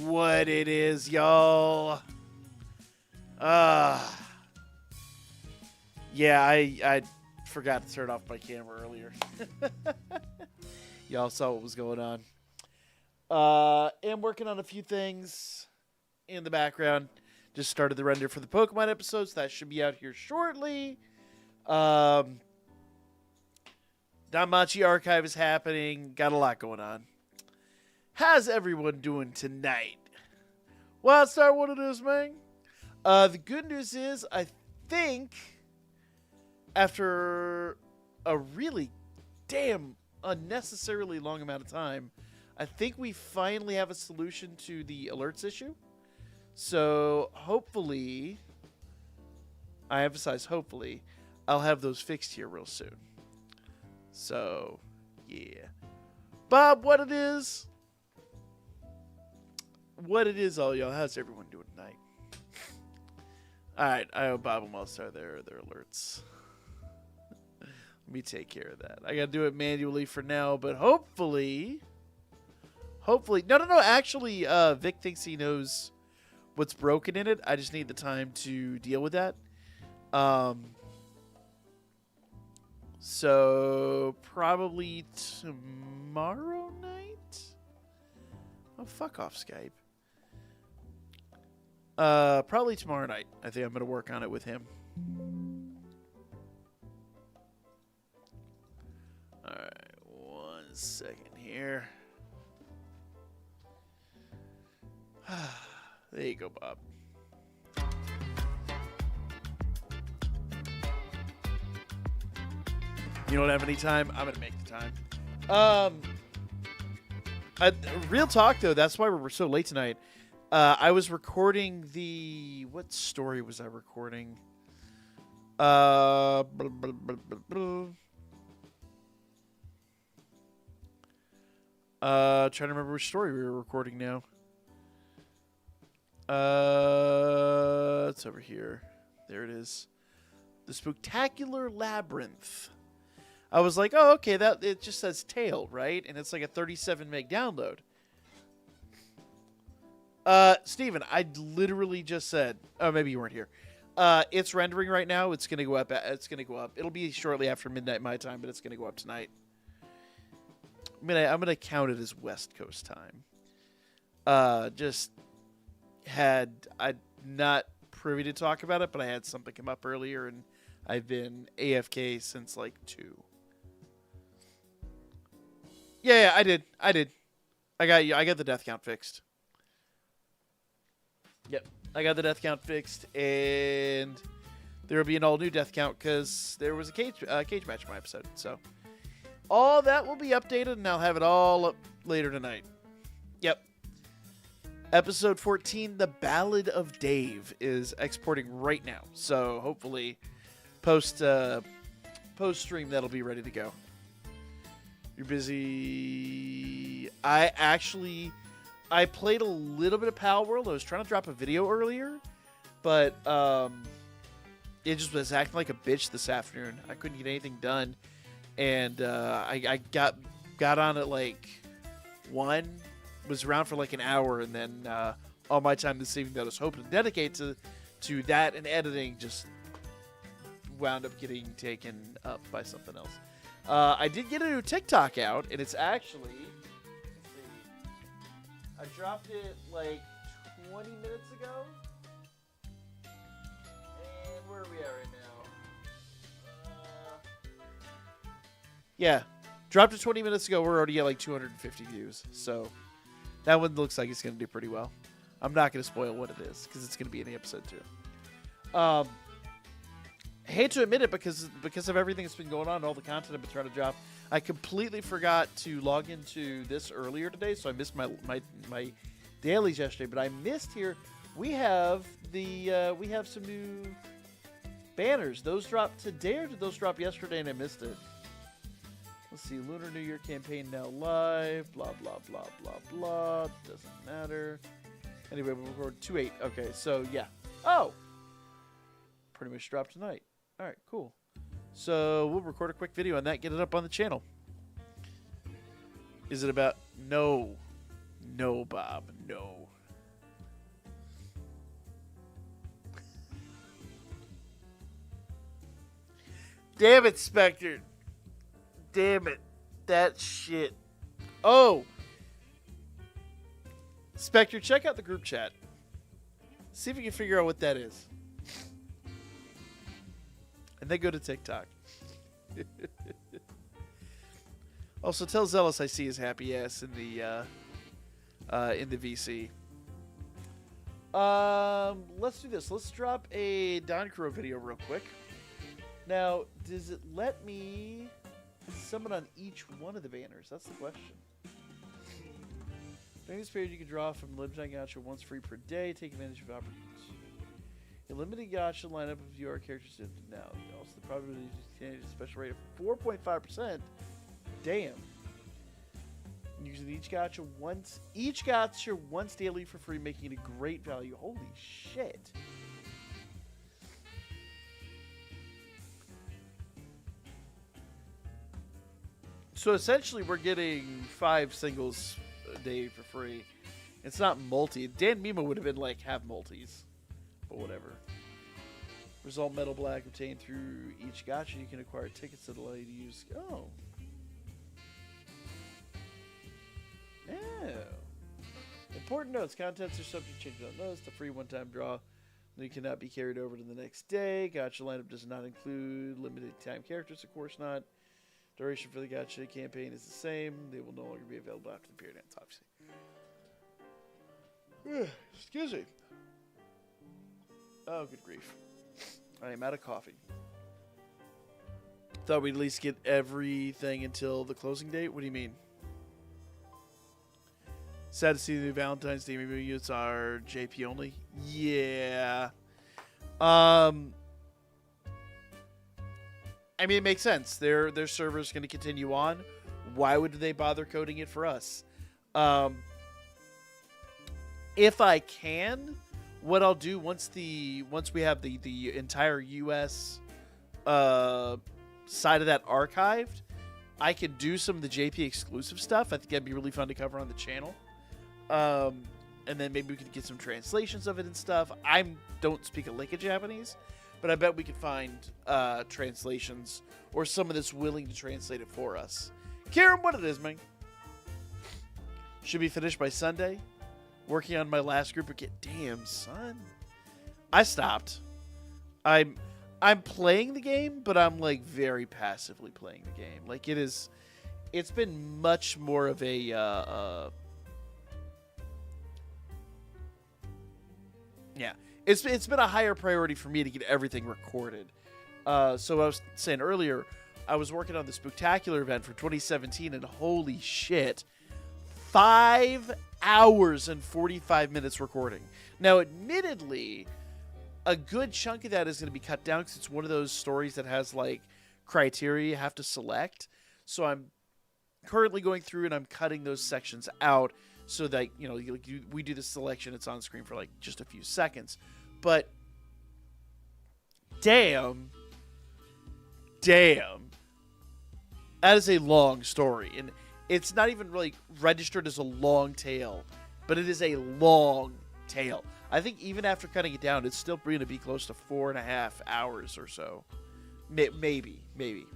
what it is, y'all. Yeah, I forgot to turn off my camera earlier. Y'all saw what was going on. Am working on a few things in the background. Just started the render for the Pokemon episodes. That should be out here shortly. Danmachi Archive is happening. Got a lot going on. How's everyone doing tonight? Wildstar, what it is, man? The good news is, I think, after a really damn unnecessarily long amount of time, I think we finally have a solution to the alerts issue. So, hopefully, I emphasize hopefully, I'll have those fixed here real soon. So, yeah. Bob, what it is? What it is, all y'all. How's everyone doing tonight? Alright, I owe Bob and Wildstar their alerts. Let me take care of that. I gotta do it manually for now, but hopefully... No. Actually, Vic thinks he knows what's broken in it. I just need the time to deal with that. So, probably tomorrow night? Oh, fuck off, Skype. Probably tomorrow night. I think I'm going to work on it with him. Alright, 1 second here. There you go, Bob. You don't have any time? I'm going to make the time. Real talk, though, that's why we're so late tonight. I was recording the... What story was I recording? Trying to remember which story we were recording now. It's over here. There it is. The Spooktacular Labyrinth. I was like, oh, okay, that it just says tail, right? And it's like a 37 meg download. Steven, I literally just said, oh, maybe you weren't here. It's rendering right now. It's going to go up. It'll be shortly after midnight my time, but it's going to go up tonight. I'm going to count it as West Coast time. I'm not privy to talk about it, but I had something come up earlier, and I've been AFK since like 2. Yeah, I did. I got the death count fixed. Yep, I got the death count fixed, and there will be an all-new death count because there was a cage match in my episode. So all that will be updated, and I'll have it all up later tonight. Yep. Episode 14, The Ballad of Dave, is exporting right now. So hopefully post-stream that'll be ready to go. You're busy. I played a little bit of Pal World. I was trying to drop a video earlier, but it just was acting like a bitch this afternoon. I couldn't get anything done, and I got on at like 1, was around for like an hour, and then all my time this evening that I was hoping to dedicate to that and editing just wound up getting taken up by something else. I did get a new TikTok out, and it's actually... I dropped it like 20 minutes ago. And where are we at right now? Yeah, dropped it 20 minutes ago. We're already at like 250 views. So that one looks like it's going to do pretty well. I'm not going to spoil what it is because it's going to be in the episode too. I hate to admit it because of everything that's been going on, all the content I've been trying to drop. I completely forgot to log into this earlier today, so I missed my dailies yesterday. But I missed here. We have some new banners. Those dropped today, or did those drop yesterday and I missed it? Let's see. Lunar New Year campaign now live. Blah blah blah blah blah. Doesn't matter. Anyway, we'll record 2/8. Okay, so yeah. Oh, pretty much dropped tonight. All right, cool. So we'll record a quick video on that, get it up on the channel. Is it about... No, Bob, no. Damn it, Spectre. Damn it. That shit. Oh. Spectre, check out the group chat. See if you can figure out what that is. And then go to TikTok. Also, tell Zealous I see his happy ass in the VC. Let's do this. Let's drop a DanChro video real quick. Now, does it let me summon on each one of the banners? That's the question. During this period, you can draw from limited gacha once free per day. Take advantage of opportunities. A limited gacha lineup of your characters now. Also, the probability to change a special rate of 4.5%. Damn. Using each gacha once daily for free, making it a great value. Holy shit. So essentially, we're getting 5 singles a day for free. It's not multi. Danmemo would have been like have multis, but whatever. Result metal black obtained through each gacha. You can acquire tickets that allow you to use. Oh. Important notes. Contents are subject to change without notice. The free one-time draw. They cannot be carried over to the next day. Gacha lineup does not include limited time characters, of course not. Duration for the gacha campaign is the same. They will no longer be available after the period ends, obviously. Excuse me. Oh, good grief. I am out of coffee. Thought we'd at least get everything until the closing date. What do you mean? Sad to see the new Valentine's Day units are JP only. Yeah. I mean, it makes sense. Their server's going to continue on. Why would they bother coding it for us? If I can, what I'll do once we have the entire US side of that archived, I can do some of the JP exclusive stuff. I think that'd be really fun to cover on the channel. And then maybe we could get some translations of it and stuff. I don't speak a lick of Japanese, but I bet we could find translations or someone that's willing to translate it for us. Karen, what it is, man? Should be finished by Sunday. Working on my last group again. Damn, son. I stopped. I'm playing the game, but I'm like very passively playing the game. Like it's been much more of a yeah. It's been a higher priority for me to get everything recorded. So I was saying earlier, I was working on the Spooktacular event for 2017, and holy shit, 5 hours and 45 minutes recording. Now, admittedly, a good chunk of that is going to be cut down because it's one of those stories that has like criteria you have to select. So I'm currently going through and I'm cutting those sections out so that, you know, we do the selection, it's on screen for like just a few seconds. But damn, that is a long story. And it's not even really registered as a long tail, but it is a long tail. I think even after cutting it down, it's still going to be close to 4.5 hours or so. Maybe.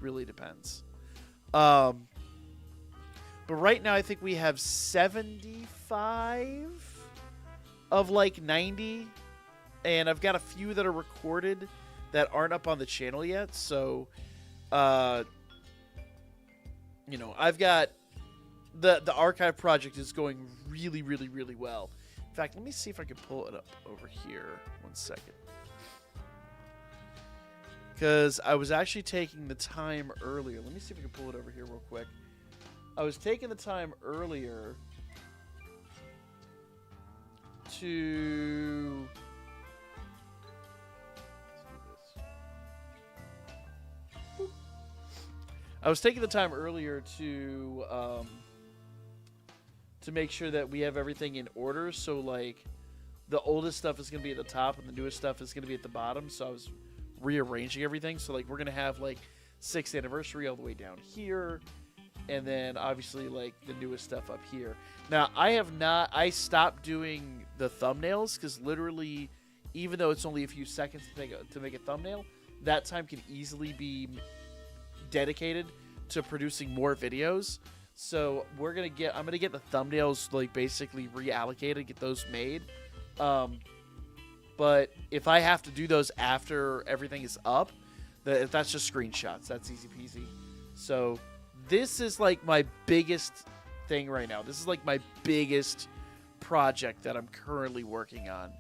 Really depends. But right now, I think we have 75 of like 90. And I've got a few that are recorded that aren't up on the channel yet. So, you know, I've got the archive project is going really, really, really well. In fact, let me see if I can pull it up over here. 1 second. Because I was actually taking the time earlier. Let me see if I can pull it over here real quick. I was taking the time earlier to... to make sure that we have everything in order. So, like, the oldest stuff is going to be at the top and the newest stuff is going to be at the bottom. So I was rearranging everything. So, like, we're going to have, like, 6th anniversary all the way down here. And then, obviously, like, the newest stuff up here. Now, I stopped doing the thumbnails because literally, even though it's only a few seconds to make a thumbnail, that time can easily be dedicated to producing more videos. So I'm gonna get the thumbnails like basically reallocated, get those made. But if I have to do those after everything is up, that's just screenshots. That's easy peasy. So this is like my biggest thing right now. This is like my biggest project that I'm currently working on.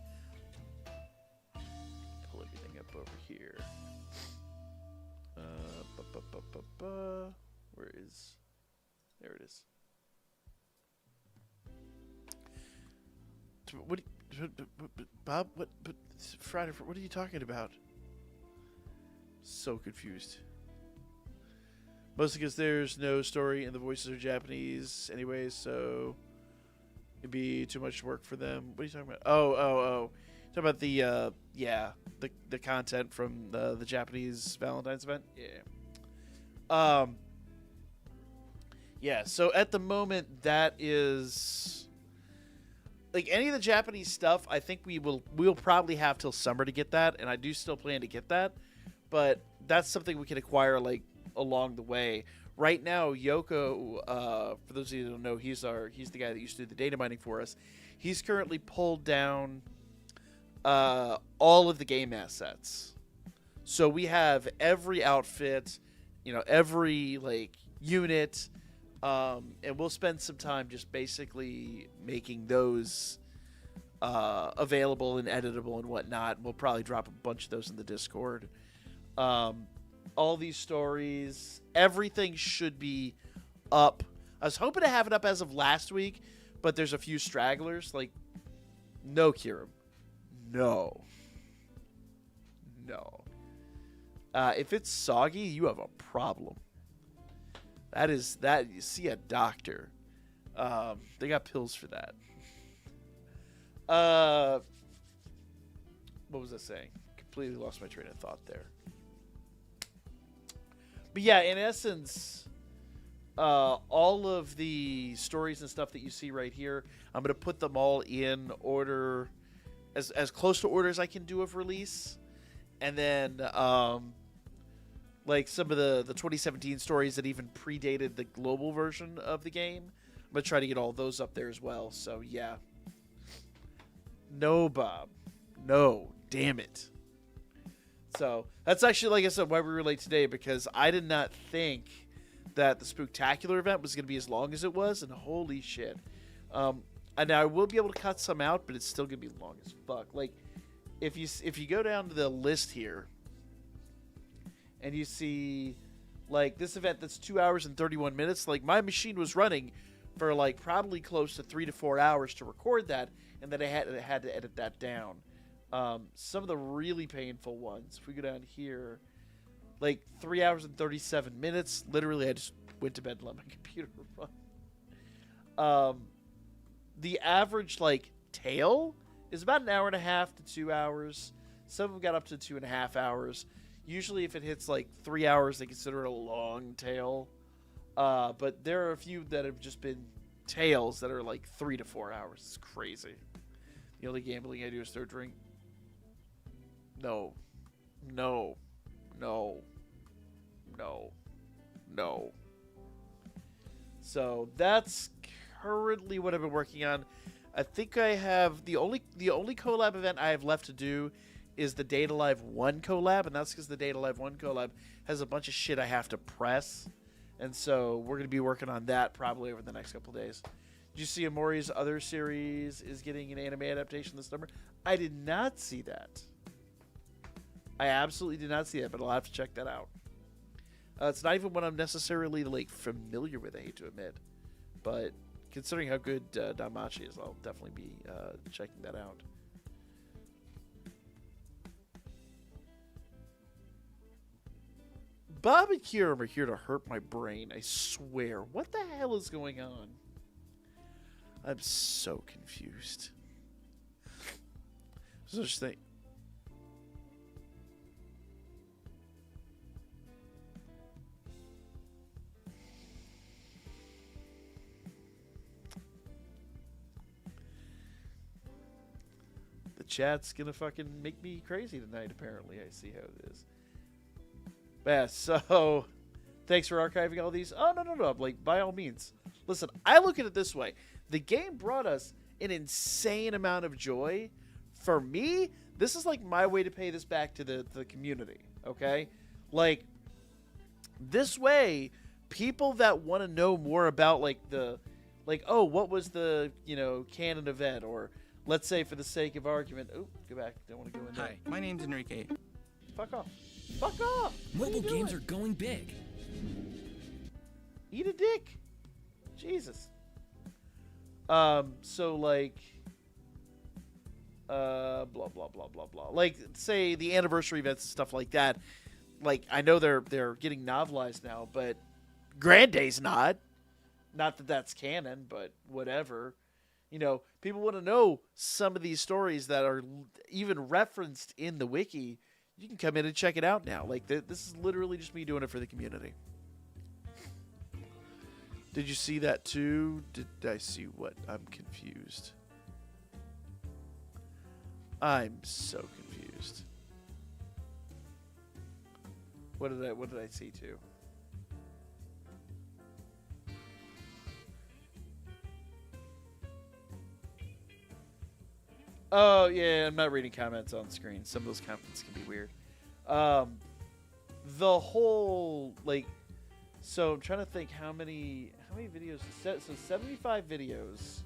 Pull everything up over here. Where is... There it is. What, Bob? What? Friday? What are you talking about? So confused. Mostly because there's no story and the voices are Japanese, anyways. So it'd be too much work for them. What are you talking about? Oh. Talking about the the content from the Japanese Valentine's event. Yeah. Yeah, so at the moment, that is... Like, any of the Japanese stuff, I think we'll probably have till summer to get that, and I do still plan to get that. But that's something we can acquire, like, along the way. Right now, Yoko, for those of you who don't know, he's the guy that used to do the data mining for us. He's currently pulled down all of the game assets. So we have every outfit, every, like, unit... and we'll spend some time just basically making those available and editable and whatnot. We'll probably drop a bunch of those in the Discord. All these stories, everything should be up. I was hoping to have it up as of last week, but there's a few stragglers. Like, no, Kiram. No. If it's soggy, you have a problem. That you see a doctor. They got pills for that. What was I saying? Completely lost my train of thought there. But yeah, in essence, all of the stories and stuff that you see right here, I'm gonna put them all in order, as close to order as I can do of release, and then like some of the 2017 stories that even predated the global version of the game. I'm going to try to get all those up there as well. So, yeah. No, Bob. No. Damn it. So, that's actually, like I said, why we were late today, because I did not think that the Spooktacular event was going to be as long as it was, and holy shit. And I will be able to cut some out, but it's still going to be long as fuck. Like, if you go down to the list here, and you see, like, this event that's 2 hours and 31 minutes. Like, my machine was running for, like, probably close to 3 to 4 hours to record that, and then I had to edit that down. Some of the really painful ones, if we go down here, like, 3 hours and 37 minutes. Literally, I just went to bed and let my computer run. The average, like, tail is about an hour and a half to 2 hours. Some of them got up to 2.5 hours. Usually if it hits like 3 hours, they consider it a long tail. But there are a few that have just been tails that are like 3 to 4 hours. It's crazy. The only gambling I do is third drink. No. So that's currently what I've been working on. I think I have the only collab event I have left to do is the Data Live 1 collab, and that's because the Data Live 1 collab has a bunch of shit I have to press, and so we're going to be working on that probably over the next couple days. Did you see Amori's other series is getting an anime adaptation this summer? I did not see that. I absolutely did not see that, but I'll have to check that out. It's not even one I'm necessarily like familiar with, I hate to admit, but considering how good Danmachi is, I'll definitely be checking that out. Bob and Kieran are here to hurt my brain, I swear. What the hell is going on? I'm so confused. So just think. The chat's gonna fucking make me crazy tonight, apparently. I see how it is. Yeah, so Thanks for archiving all these. Oh, no. Like, by all means. Listen, I look at it this way. The game brought us an insane amount of joy. For me, this is like my way to pay this back to the community, okay? Like, this way, people that want to know more about, like, oh, what was the, canon event? Or, let's say, for the sake of argument, oh, go back. Don't want to go in there. Hi, my name's Enrique. Fuck off. Fuck off! Mobile games are going big. Eat a dick. Jesus. So, like, blah, blah, blah, blah, blah. Like, say, the anniversary events and stuff like that. Like, I know they're getting novelized now, but Grand Day's not. Not that that's canon, but whatever. People want to know some of these stories that are even referenced in the wiki. You can come in and check it out now. Like, this is literally just me doing it for the community. Did you see that too? Did I see what? I'm confused. I'm so confused. What did I see too? Oh, yeah, I'm not reading comments on screen. Some of those comments can be weird. The whole, like, so I'm trying to think how many videos. So 75 videos.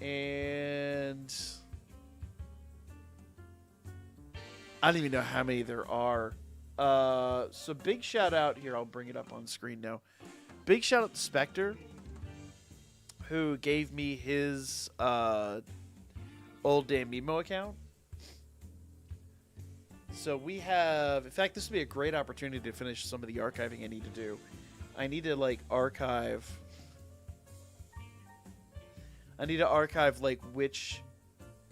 And I don't even know how many there are. So big shout out here. I'll bring it up on screen now. Big shout out to Spectre, who gave me his old Danmemo account. So we have, in fact, this would be a great opportunity to finish some of the archiving I need to do. I need to, like, archive. I need to archive, like, which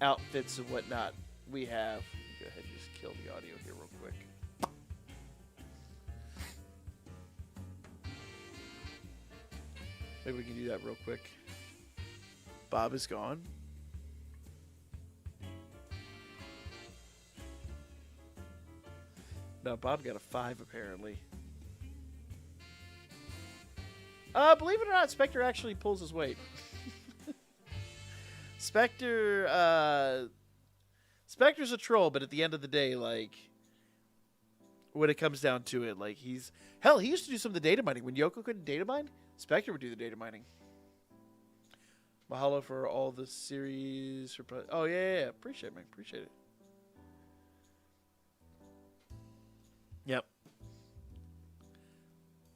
outfits and whatnot we have. Go ahead and just kill the audio here real quick. Maybe we can do that real quick. Bob is gone. No, Bob got a 5 apparently. Believe it or not, Spectre actually pulls his weight. Spectre's a troll, but at the end of the day, like, when it comes down to it, like, he used to do some of the data mining. When Yoko couldn't data mine, Spectre would do the data mining. Mahalo for all the series. Oh, yeah. Appreciate it, man. Appreciate it. Yep.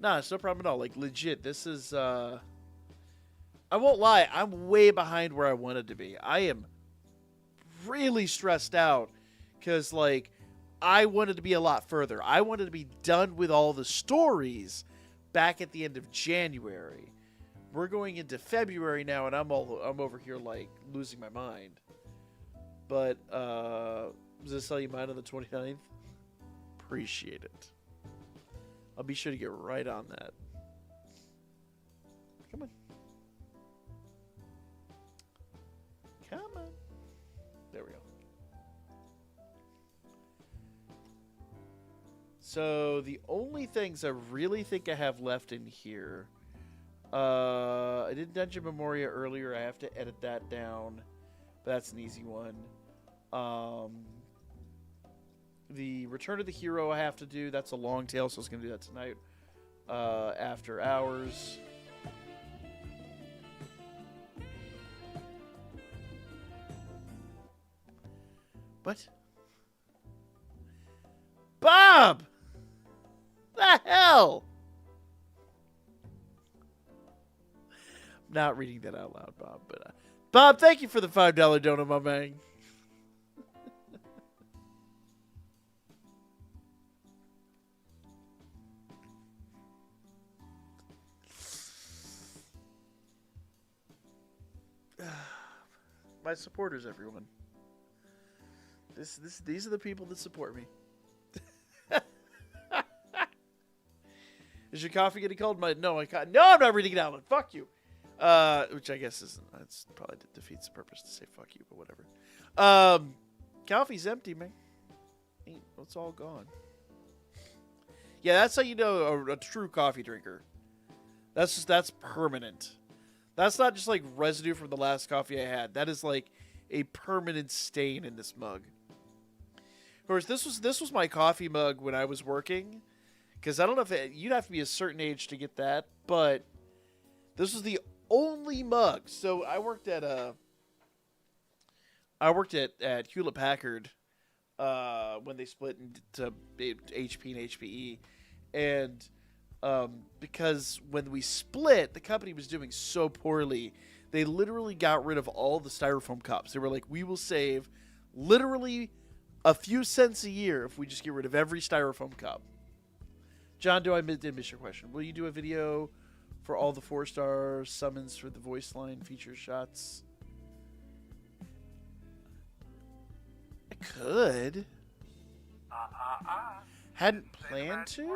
Nah, it's no problem at all. Like, legit, this is, I won't lie, I'm way behind where I wanted to be. I am really stressed out because, like, I wanted to be a lot further. I wanted to be done with all the stories back at the end of January. We're going into February now, and I'm over here, like, losing my mind. But, does this tell you mine on the 29th? Appreciate it. I'll be sure to get right on that. Come on. Come on. There we go. So the only things I really think I have left in here, I did Dungeon Memoria earlier. I have to edit that down, but that's an easy one. The Return of the Hero I have to do. That's a long tail, so I was going to do that tonight after hours. What? Bob! The hell? I'm not reading that out loud, Bob. But Bob, thank you for the $5 donut, my man. My supporters, everyone. These are the people that support me. Is your coffee getting cold? No, I'm not reading it out. Fuck you. Which I guess isn't. That's probably defeats the purpose to say fuck you, but whatever. Coffee's empty, man. It's all gone. Yeah, that's how you know a true coffee drinker. That's permanent. That's not just like residue from the last coffee I had. That is like a permanent stain in this mug. Of course, this was my coffee mug when I was working, because I don't know if you'd have to be a certain age to get that, but this was the only mug. So I worked at Hewlett Packard when they split into HP and HPE, and because when we split, the company was doing so poorly, they literally got rid of all the styrofoam cups. They were like, we will save literally a few cents a year if we just get rid of every styrofoam cup. John, did miss your question. Will you do a video for all the 4-star summons for the voice line feature shots? I could. Hadn't planned to? You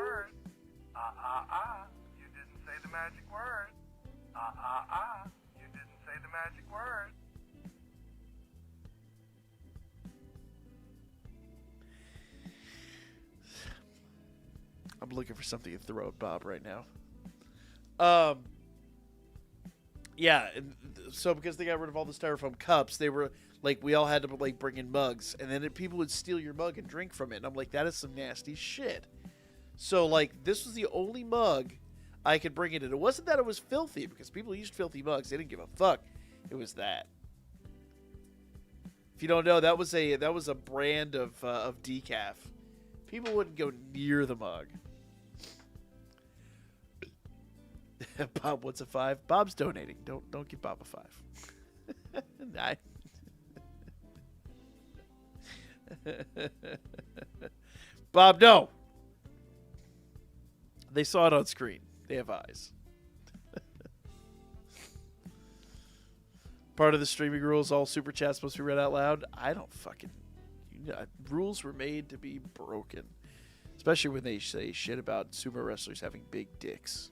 didn't say the magic word. You didn't say the magic word. I'm looking for something to throw at Bob right now. Yeah, so because they got rid of all the styrofoam cups, they were like, we all had to like bring in mugs, and then people would steal your mug and drink from it. And I'm like, that is some nasty shit. So like, this was the only mug I could bring it in. It wasn't that it was filthy, because people used filthy mugs. They didn't give a fuck. It was that. If you don't know, that was a brand of decaf. People wouldn't go near the mug. Bob, what's a 5? Bob's donating. Don't give Bob a 5. Nah. Bob, no. They saw it on screen. They have eyes. Part of the streaming rules, all super chats supposed to be read out loud. I don't fucking... rules were made to be broken. Especially when they say shit about sumo wrestlers having big dicks.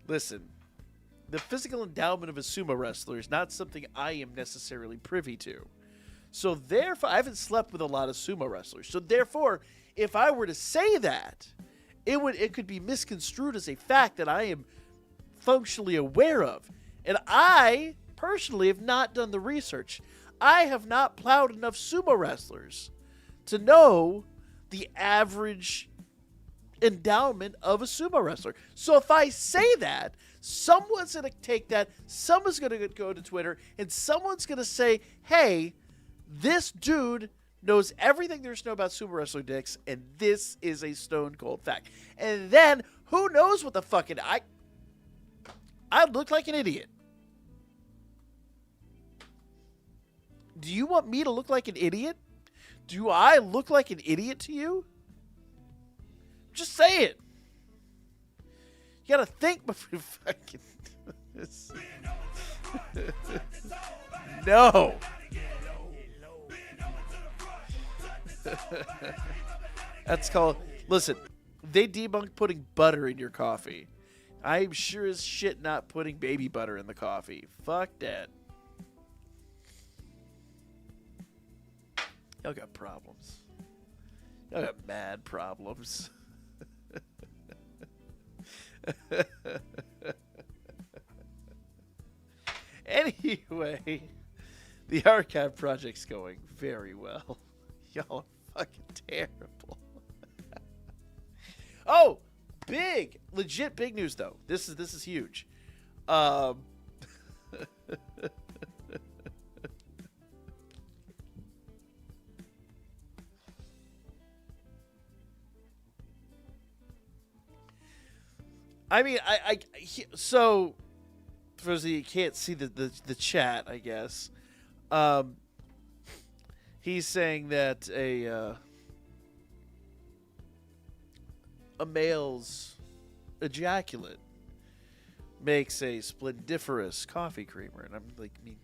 Listen, the physical endowment of a sumo wrestler is not something I am necessarily privy to. So therefore, I haven't slept with a lot of sumo wrestlers. So therefore, if I were to say that, it could be misconstrued as a fact that I am functionally aware of. And I personally have not done the research. I have not plowed enough sumo wrestlers to know the average endowment of a sumo wrestler. So if I say that, someone's going to take that, someone's going to go to Twitter, and someone's going to say, hey, this dude knows everything there's to know about sumo wrestler dicks, and this is a stone cold fact. And then, who knows what the fucking... I look like an idiot. Do you want me to look like an idiot? Do I look like an idiot to you? Just say it. You gotta think before you fucking... No. That's called... Listen, they debunked putting butter in your coffee. I'm sure as shit not putting baby butter in the coffee. Fuck that. Y'all got problems. Y'all got mad problems. Anyway, the archive project's going very well. Y'all are fucking terrible. Oh, big, legit big news though. This is huge. I mean, so for those of you who can't see the chat, I guess. He's saying that a male's ejaculate makes a splendiferous coffee creamer, and I'm like, I mean,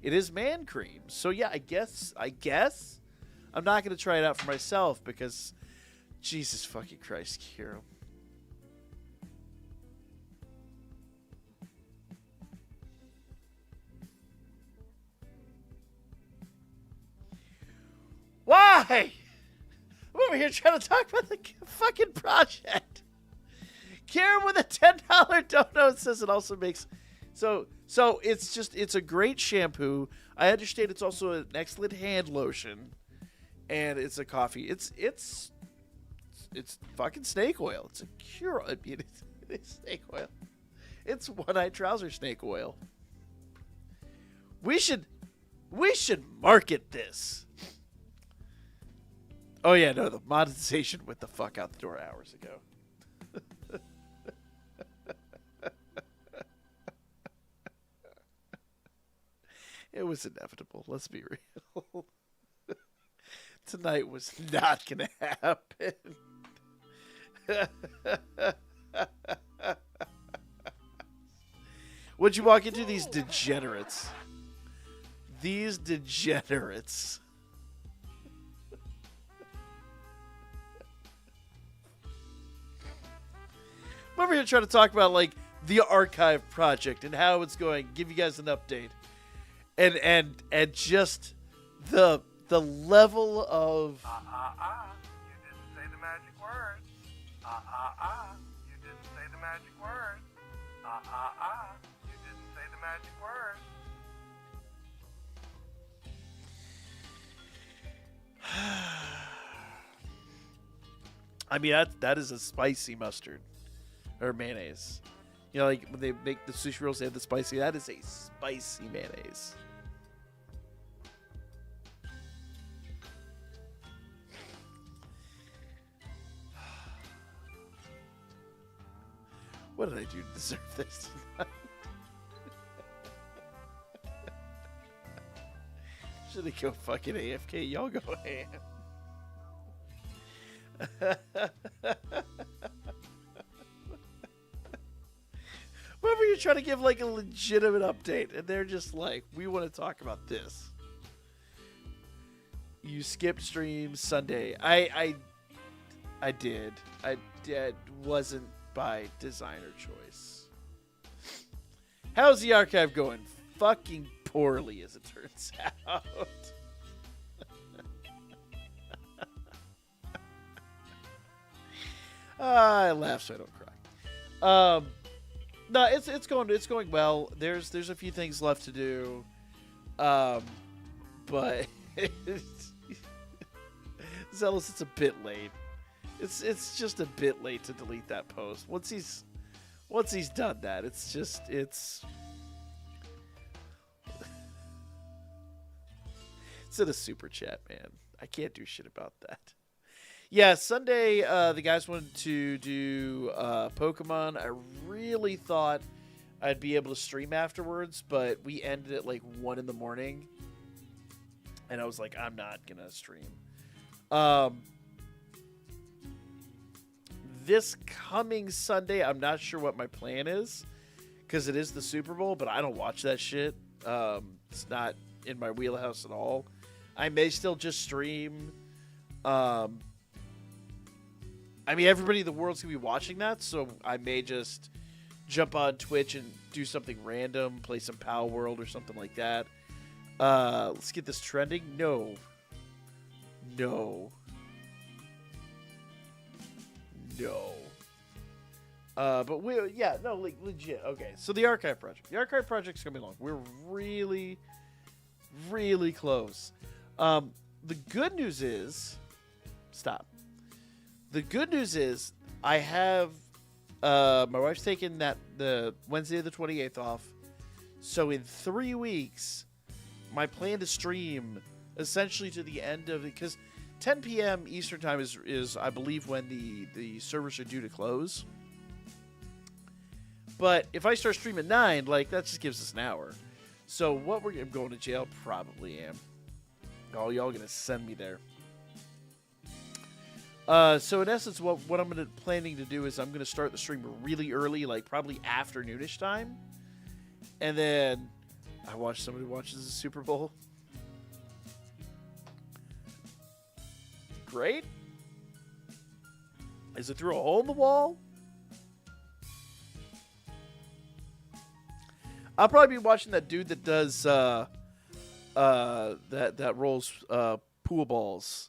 it is man cream, so yeah, I guess I'm not gonna try it out for myself because Jesus fucking Christ, Kiro. Hi! I'm over here trying to talk about the fucking project. Karen with a $10 dono says it also makes... So it's a great shampoo. I understand it's also an excellent hand lotion. And it's a coffee. It's fucking snake oil. It's a cure. I mean, it's snake oil. It's one-eyed trouser snake oil. We should market this. Oh yeah, no, the monetization went the fuck out the door hours ago. It was inevitable. Let's be real. Tonight was not gonna happen. What'd you walk into? These degenerates. These degenerates. I'm over here trying to talk about like the archive project and how it's going. Give you guys an update, and just the level of. You didn't say the magic word. You didn't say the magic word. You didn't say the magic word. I mean, that is a spicy mustard or mayonnaise. You know, like when they make the sushi rolls, they have the spicy. That is a spicy mayonnaise. What did I do to deserve this tonight? Should I go fucking AFK? Y'all go ham. Whenever you're trying to give like a legitimate update, and they're just like, "We want to talk about this." You skipped streams Sunday. I did. I did. Wasn't by designer choice. How's the archive going? Fucking poorly, as it turns out. I laugh so I don't cry. No, it's going well. There's a few things left to do, but Zealous, it's a bit late. It's just a bit late to delete that post. Once he's done that, it's it's in a super chat, man. I can't do shit about that. Yeah, Sunday, the guys wanted to do Pokemon. I really thought I'd be able to stream afterwards, but we ended at like 1 in the morning. And I was like, I'm not going to stream. This coming Sunday, I'm not sure what my plan is, because it is the Super Bowl, but I don't watch that shit. It's not in my wheelhouse at all. I may still just stream. I mean, everybody in the world's going to be watching that, so I may just jump on Twitch and do something random, play some Pal World or something like that. Let's get this trending. No. But legit. Okay, so the archive project. The archive project's going to be long. We're really, really close. The good news is... Stop. The good news is I have my wife's taking the Wednesday the 28th off. So in 3 weeks, my plan to stream essentially to the end of it, because 10 p.m. Eastern time is I believe when the servers are due to close. But if I start streaming at 9, like that just gives us an hour. So what I'm going to jail? Probably am. Oh, y'all gonna send me there. So in essence, what I'm planning to do is I'm gonna start the stream really early, like probably afternoonish time, and then I watch somebody watches the Super Bowl. Great. Is it through a hole in the wall? I'll probably be watching that dude that does that rolls pool balls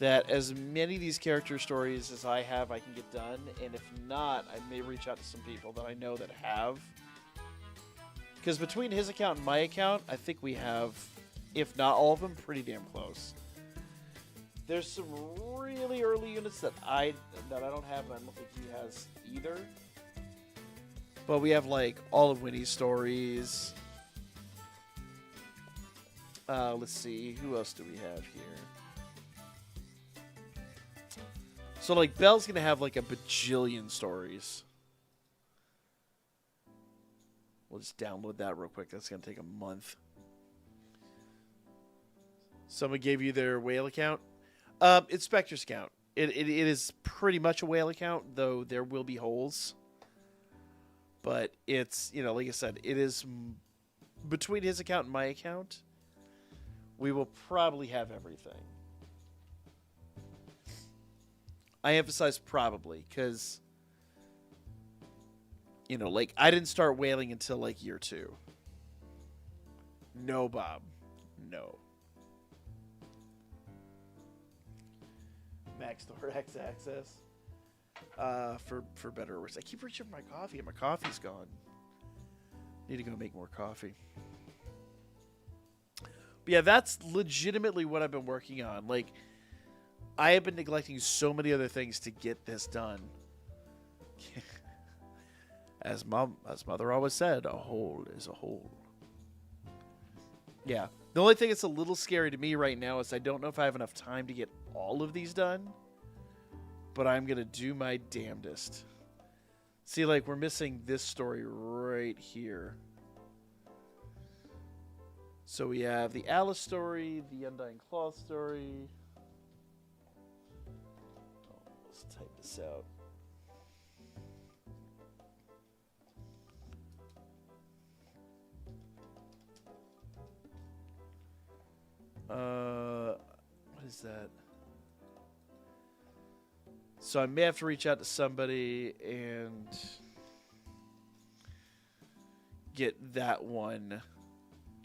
that as many of these character stories as I have, I can get done, and if not, I may reach out to some people that I know that have. Because between his account and my account, I think we have, if not all of them, pretty damn close. There's some really early units that I don't have, and I don't think he has either. But we have like all of Winnie's stories. Let's see, who else do we have here? So like Belle's gonna have like a bajillion stories. We'll just download that real quick. That's gonna take a month. Someone gave you their whale account. It's Spectre's account. It is pretty much a whale account, though there will be holes. But it's, you know, like I said, it is between his account and my account. We will probably have everything. I emphasize probably because, you know, like I didn't start whaling until like year 2. No, Bob. No. Max Door X access. For better or worse. I keep reaching for my coffee and my coffee's gone. Need to go make more coffee. But yeah, that's legitimately what I've been working on. Like, I have been neglecting so many other things to get this done. As mother always said, a hole is a hole. Yeah. The only thing that's a little scary to me right now is I don't know if I have enough time to get all of these done. But I'm going to do my damnedest. See, like, we're missing this story right here. So we have the Alice story, the Undying Cloth story. Oh, let's type this out. What is that? So I may have to reach out to somebody and get that one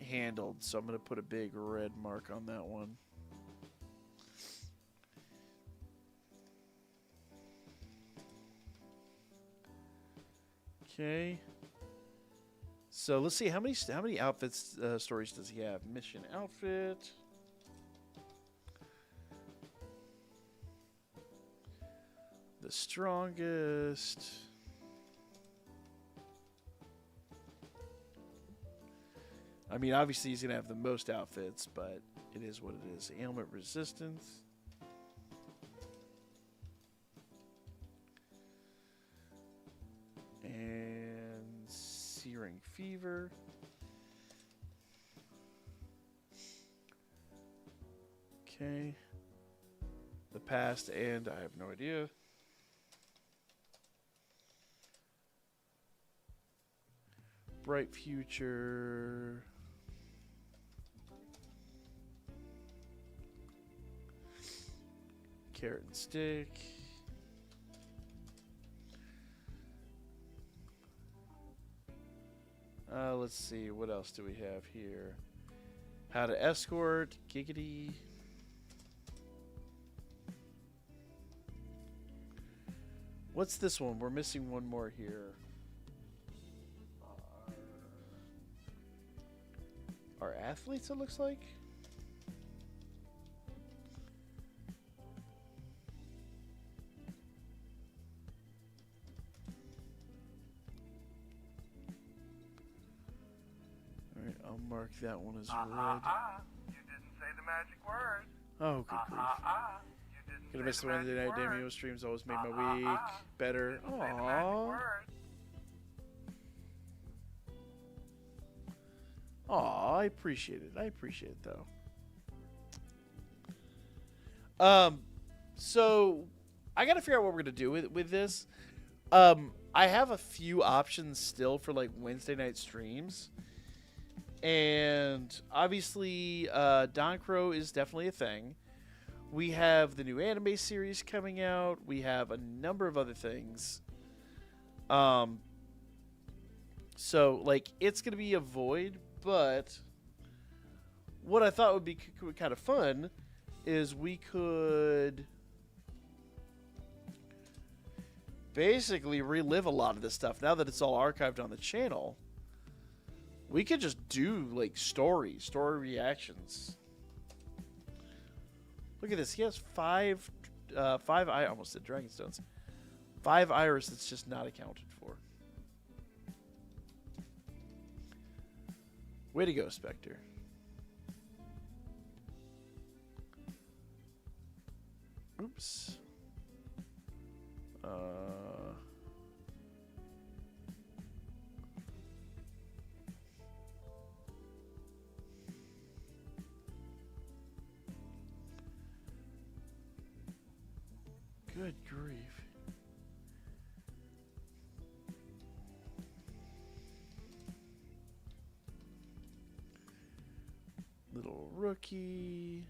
handled. So I'm going to put a big red mark on that one. Okay. So let's see how many outfits stories does he have? Mission outfit. The strongest. I mean, obviously he's going to have the most outfits, but it is what it is. Ailment resistance. And searing fever. Okay. The past, and I have no idea. Bright future. Carrot and stick. Let's see, what else do we have here? How to escort, giggity. What's this one? We're missing one more here. Our athletes, it looks like. Alright, I'll mark that one as red. You didn't say the magic word. Oh, good grief. You didn't Gonna say miss the the Wednesday magic night word. Danmemo streams. Always made my week better. You didn't say the magic Aww. word. Aw, I appreciate it. I appreciate it, though. So I gotta figure out what we're gonna do with this. I have a few options still for like Wednesday night streams, and obviously, DanChro is definitely a thing. We have the new anime series coming out. We have a number of other things. So like it's gonna be a void. But what I thought would be kind of fun is we could basically relive a lot of this stuff. Now that it's all archived on the channel, we could just do like story reactions. Look at this. He has five I almost said Dragonstones. 5 iris that's just not accounted for. Way to go, Spectre. Oops. Good grief. Little rookie.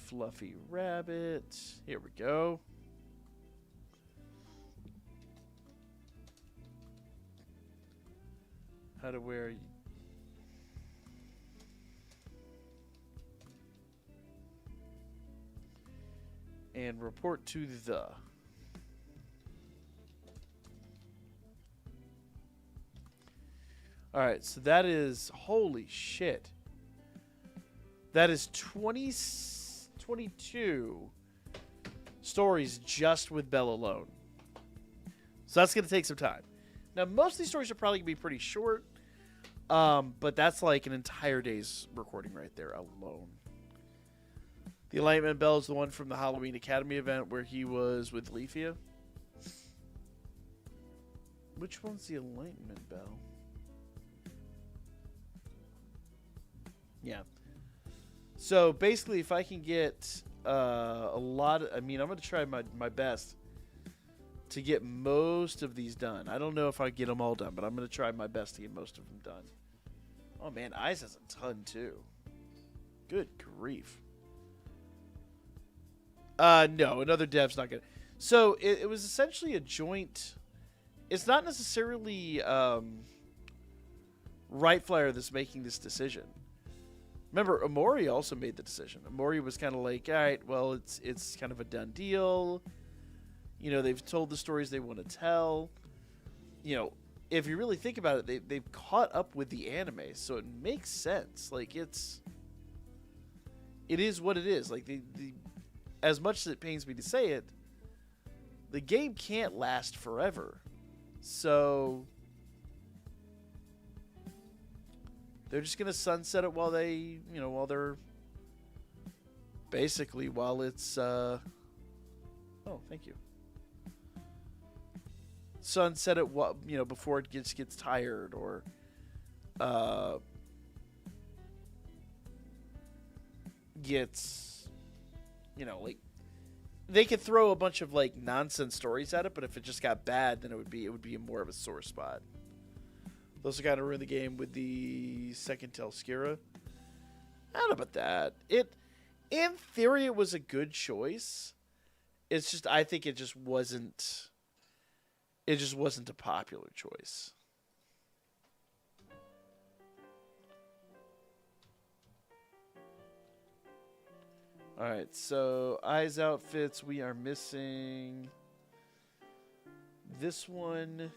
Fluffy rabbit. Here we go. How to wear. And report to the. Alright, so that is. Holy shit. That is 22 stories just with Belle alone. So that's going to take some time. Now, most of these stories are probably going to be pretty short. But that's like an entire day's recording right there alone. The Enlightenment Bell is the one from the Halloween Academy event where he was with Leafia. Which one's the Enlightenment Bell? Yeah. So basically, if I can get a lot of, I mean, I'm going to try my best to get most of these done. I don't know if I get them all done, but I'm going to try my best to get most of them done. Oh man, Eyes has a ton too. Good grief. No, another dev's not going to. So it was essentially a joint. It's not necessarily Right Flyer that's making this decision. Remember, Amori also made the decision. Amori was kind of like, all right, well, it's kind of a done deal. You know, they've told the stories they want to tell. You know, if you really think about it, they've caught up with the anime, so it makes sense. Like, it is what it is. Like, as much as it pains me to say it, the game can't last forever. So they're just going to sunset it while they, while they're basically, while it's, oh, thank you. Sunset it, before it gets tired or, gets, like, they could throw a bunch of, like, nonsense stories at it, but if it just got bad, then it would be more of a sore spot. They also kind of ruined the game with the second Telskira. I don't know about that. In theory, it was a good choice. It's just, I think it just wasn't a popular choice. Alright, so Eyes outfits, we are missing this one.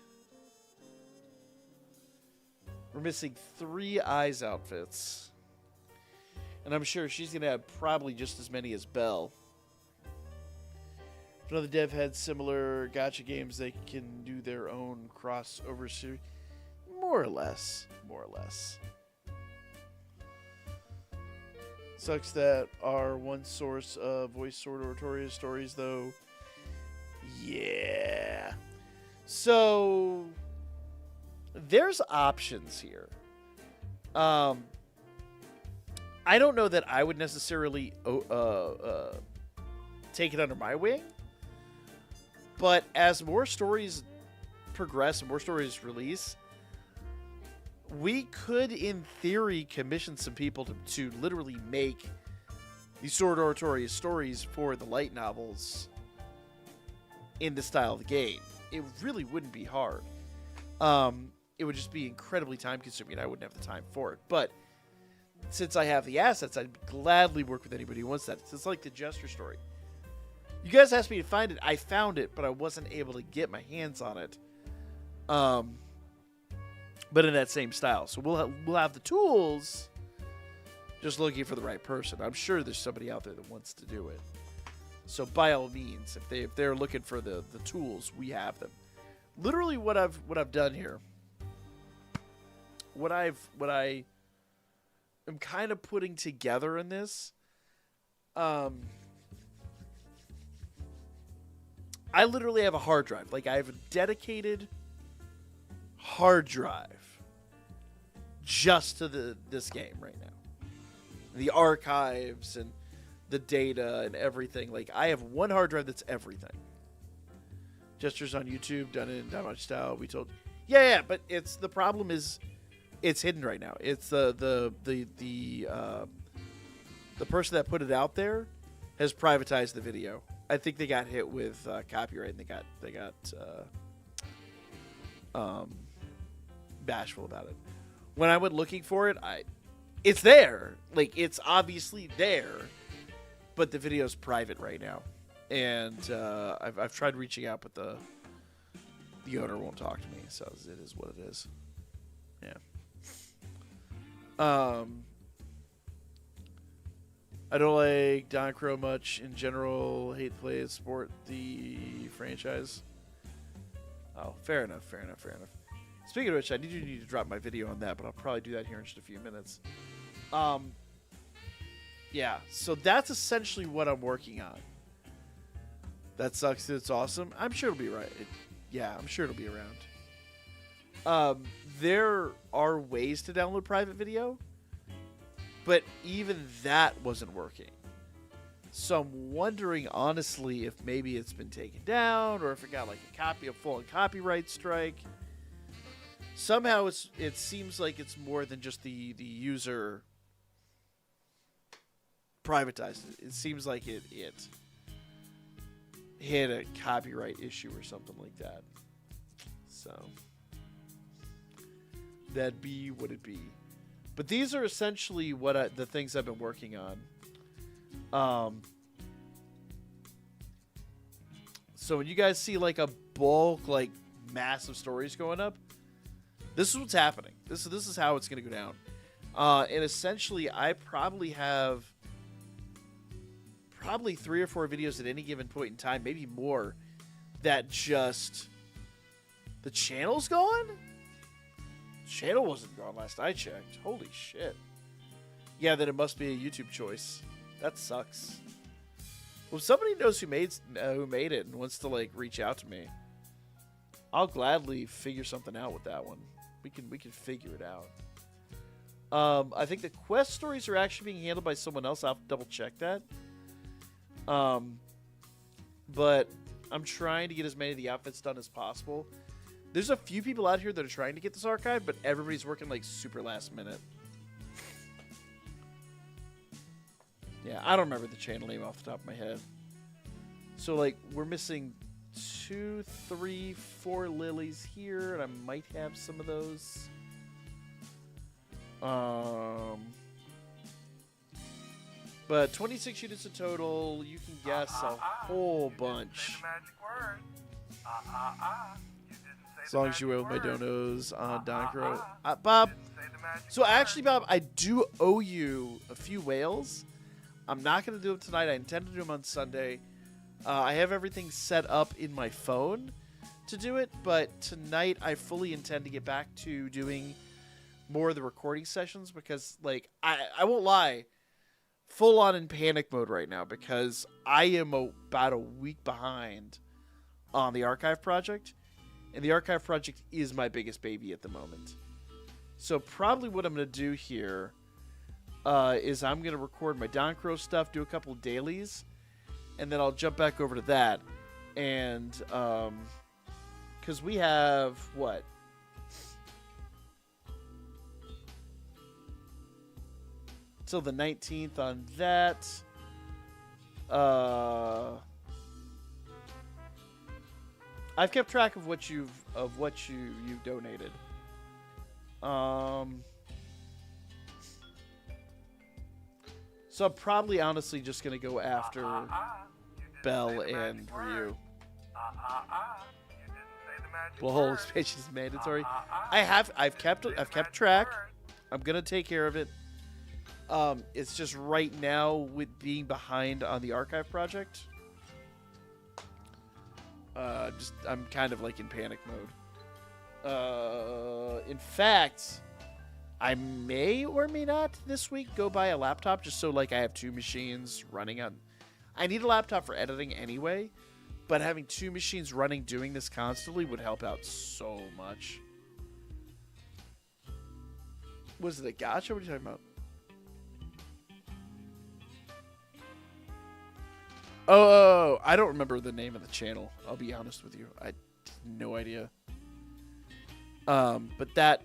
We're missing 3 Eyes outfits. And I'm sure she's going to have probably just as many as Belle. If another dev had similar gacha games, they can do their own crossover series. More or less. Sucks that our one source of voice sword oratoria stories, though. Yeah. So there's options here. I don't know that I would necessarily take it under my wing. But as more stories progress and more stories release, we could, in theory, commission some people to literally make these Sword Oratoria stories for the light novels in the style of the game. It really wouldn't be hard. it would just be incredibly time consuming and I wouldn't have the time for it. But since I have the assets, I'd gladly work with anybody who wants that. It's like the Jester story. You guys asked me to find it. I found it, but I wasn't able to get my hands on it. But in that same style. So we'll have the tools, just looking for the right person. I'm sure there's somebody out there that wants to do it. So by all means, if they're looking for the tools, we have them. Literally, what I've done here, what I am kind of putting together in this, I literally have a hard drive. Like, I have a dedicated hard drive just to this game right now. The archives and the data and everything. Like, I have one hard drive that's everything. Gestures on YouTube, done it in Danmemo style. We told, yeah, but the problem is, it's hidden right now. It's the person that put it out there has privatized the video. I think they got hit with copyright and they got bashful about it. When I went looking for it, it's there. Like, it's obviously there, but the video's private right now. And I've tried reaching out, but the owner won't talk to me, so it is what it is. Yeah. I don't like DanChro much in general. Hate to play support the franchise. Oh, fair enough. Speaking of which, I need to drop my video on that, but I'll probably do that here in just a few minutes. Yeah, so that's essentially what I'm working on. That sucks. It's awesome. I'm sure it'll be right. I'm sure it'll be around. There are ways to download private video, but even that wasn't working. So I'm wondering, honestly, if maybe it's been taken down or if it got like a full copyright strike. Somehow it seems like it's more than just the user privatized it. It seems like it hit a copyright issue or something like that. So that'd be what it'd be. But these are essentially the things I've been working on. So when you guys see like a bulk, like massive stories going up, this is what's happening. This is how it's going to go down. And essentially, I probably have 3 or 4 videos at any given point in time, maybe more, that just the channel's gone. Channel wasn't gone last I checked. Holy shit. Yeah, then it must be a YouTube choice. That sucks. Well, if somebody knows who made it and wants to like reach out to me, I'll gladly figure something out with that one. We can figure it out. I think the quest stories are actually being handled by someone else. I'll have to double check that. But I'm trying to get as many of the outfits done as possible. There's a few people out here that are trying to get this archive, but everybody's working like super last minute. Yeah, I don't remember the channel name off the top of my head. So like we're missing 2, 3, 4 lilies here, and I might have some of those. But 26 units in total. You can guess a whole bunch. As long as you will my donos on DanChro. Bob, so actually, Bob, I do owe you a few whales. I'm not going to do them tonight. I intend to do them on Sunday. I have everything set up in my phone to do it, but tonight I fully intend to get back to doing more of the recording sessions because, like, I won't lie, full on in panic mode right now because I am about a week behind on the archive project, and the archive project is my biggest baby at the moment. So probably what I'm going to do here is I'm going to record my DanChro stuff, do a couple of dailies, and then I'll jump back over to that. And because we have, what? Till the 19th on that. I've kept track of what you've donated. So I'm probably honestly just gonna go after You didn't Bell say the and magic word. Ryu. You didn't say the magic Well, word. whole expansion is mandatory. You I've kept didn't say the magic track. word. I'm gonna take care of it. It's just right now with being behind on the archive project. I'm kind of like in panic mode. In fact, I may or may not this week go buy a laptop just so like I have two machines running on. I need a laptop for editing anyway, but having two machines running doing this constantly would help out so much. Was it a gacha? What are you talking about? Oh, I don't remember the name of the channel. I'll be honest with you. I have no idea. But that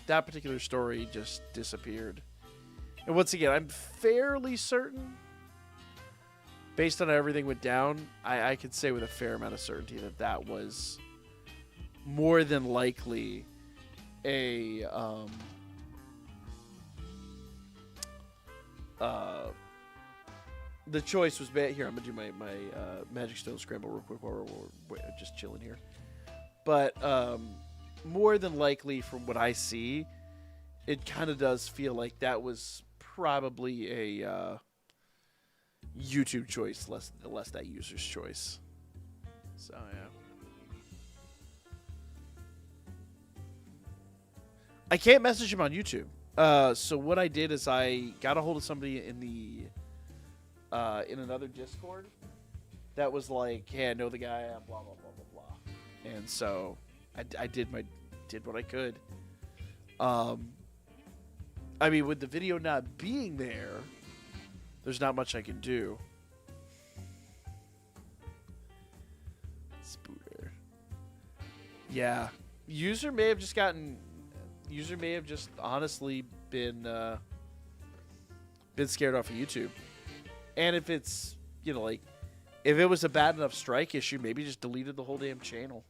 particular story just disappeared. And once again, I'm fairly certain, based on how everything went down, I could say with a fair amount of certainty that was more than likely a the choice was bad. Here, I'm gonna do my Magic Stone Scramble real quick while we're just chilling here. But more than likely, from what I see, it kind of does feel like that was probably a YouTube choice, less that user's choice. So yeah. I can't message him on YouTube. So what I did is I got a hold of somebody in the in another Discord that was like, "Hey, I know the guy, blah blah blah blah blah," and so I did what I could. I mean, with the video not being there, there's not much I can do. Spooter. Yeah, user may have just honestly been scared off of YouTube. And if it's, like, if it was a bad enough strike issue, maybe just deleted the whole damn channel.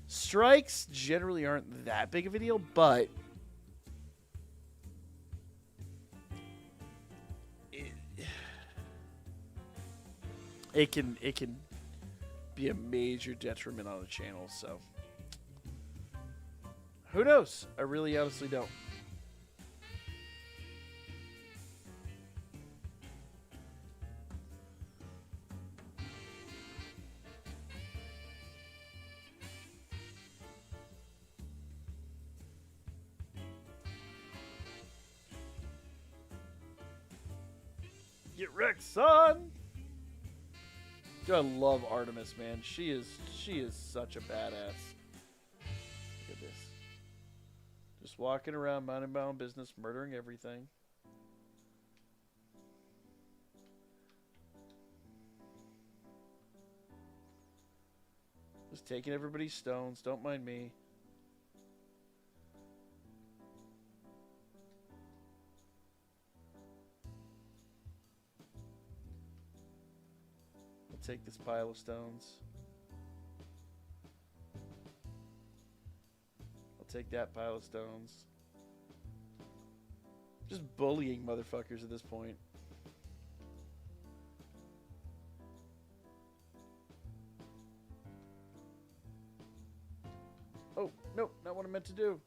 Strikes generally aren't that big of a deal, but it can be a major detriment on a channel. So who knows? I really honestly don't. Get wrecked, son! Dude, I love Artemis, man. She is such a badass. Look at this. Just walking around, minding my own business, murdering everything. Just taking everybody's stones. Don't mind me. Take this pile of stones. I'll take that pile of stones. Just bullying motherfuckers at this point. Oh, no, not what I meant to do.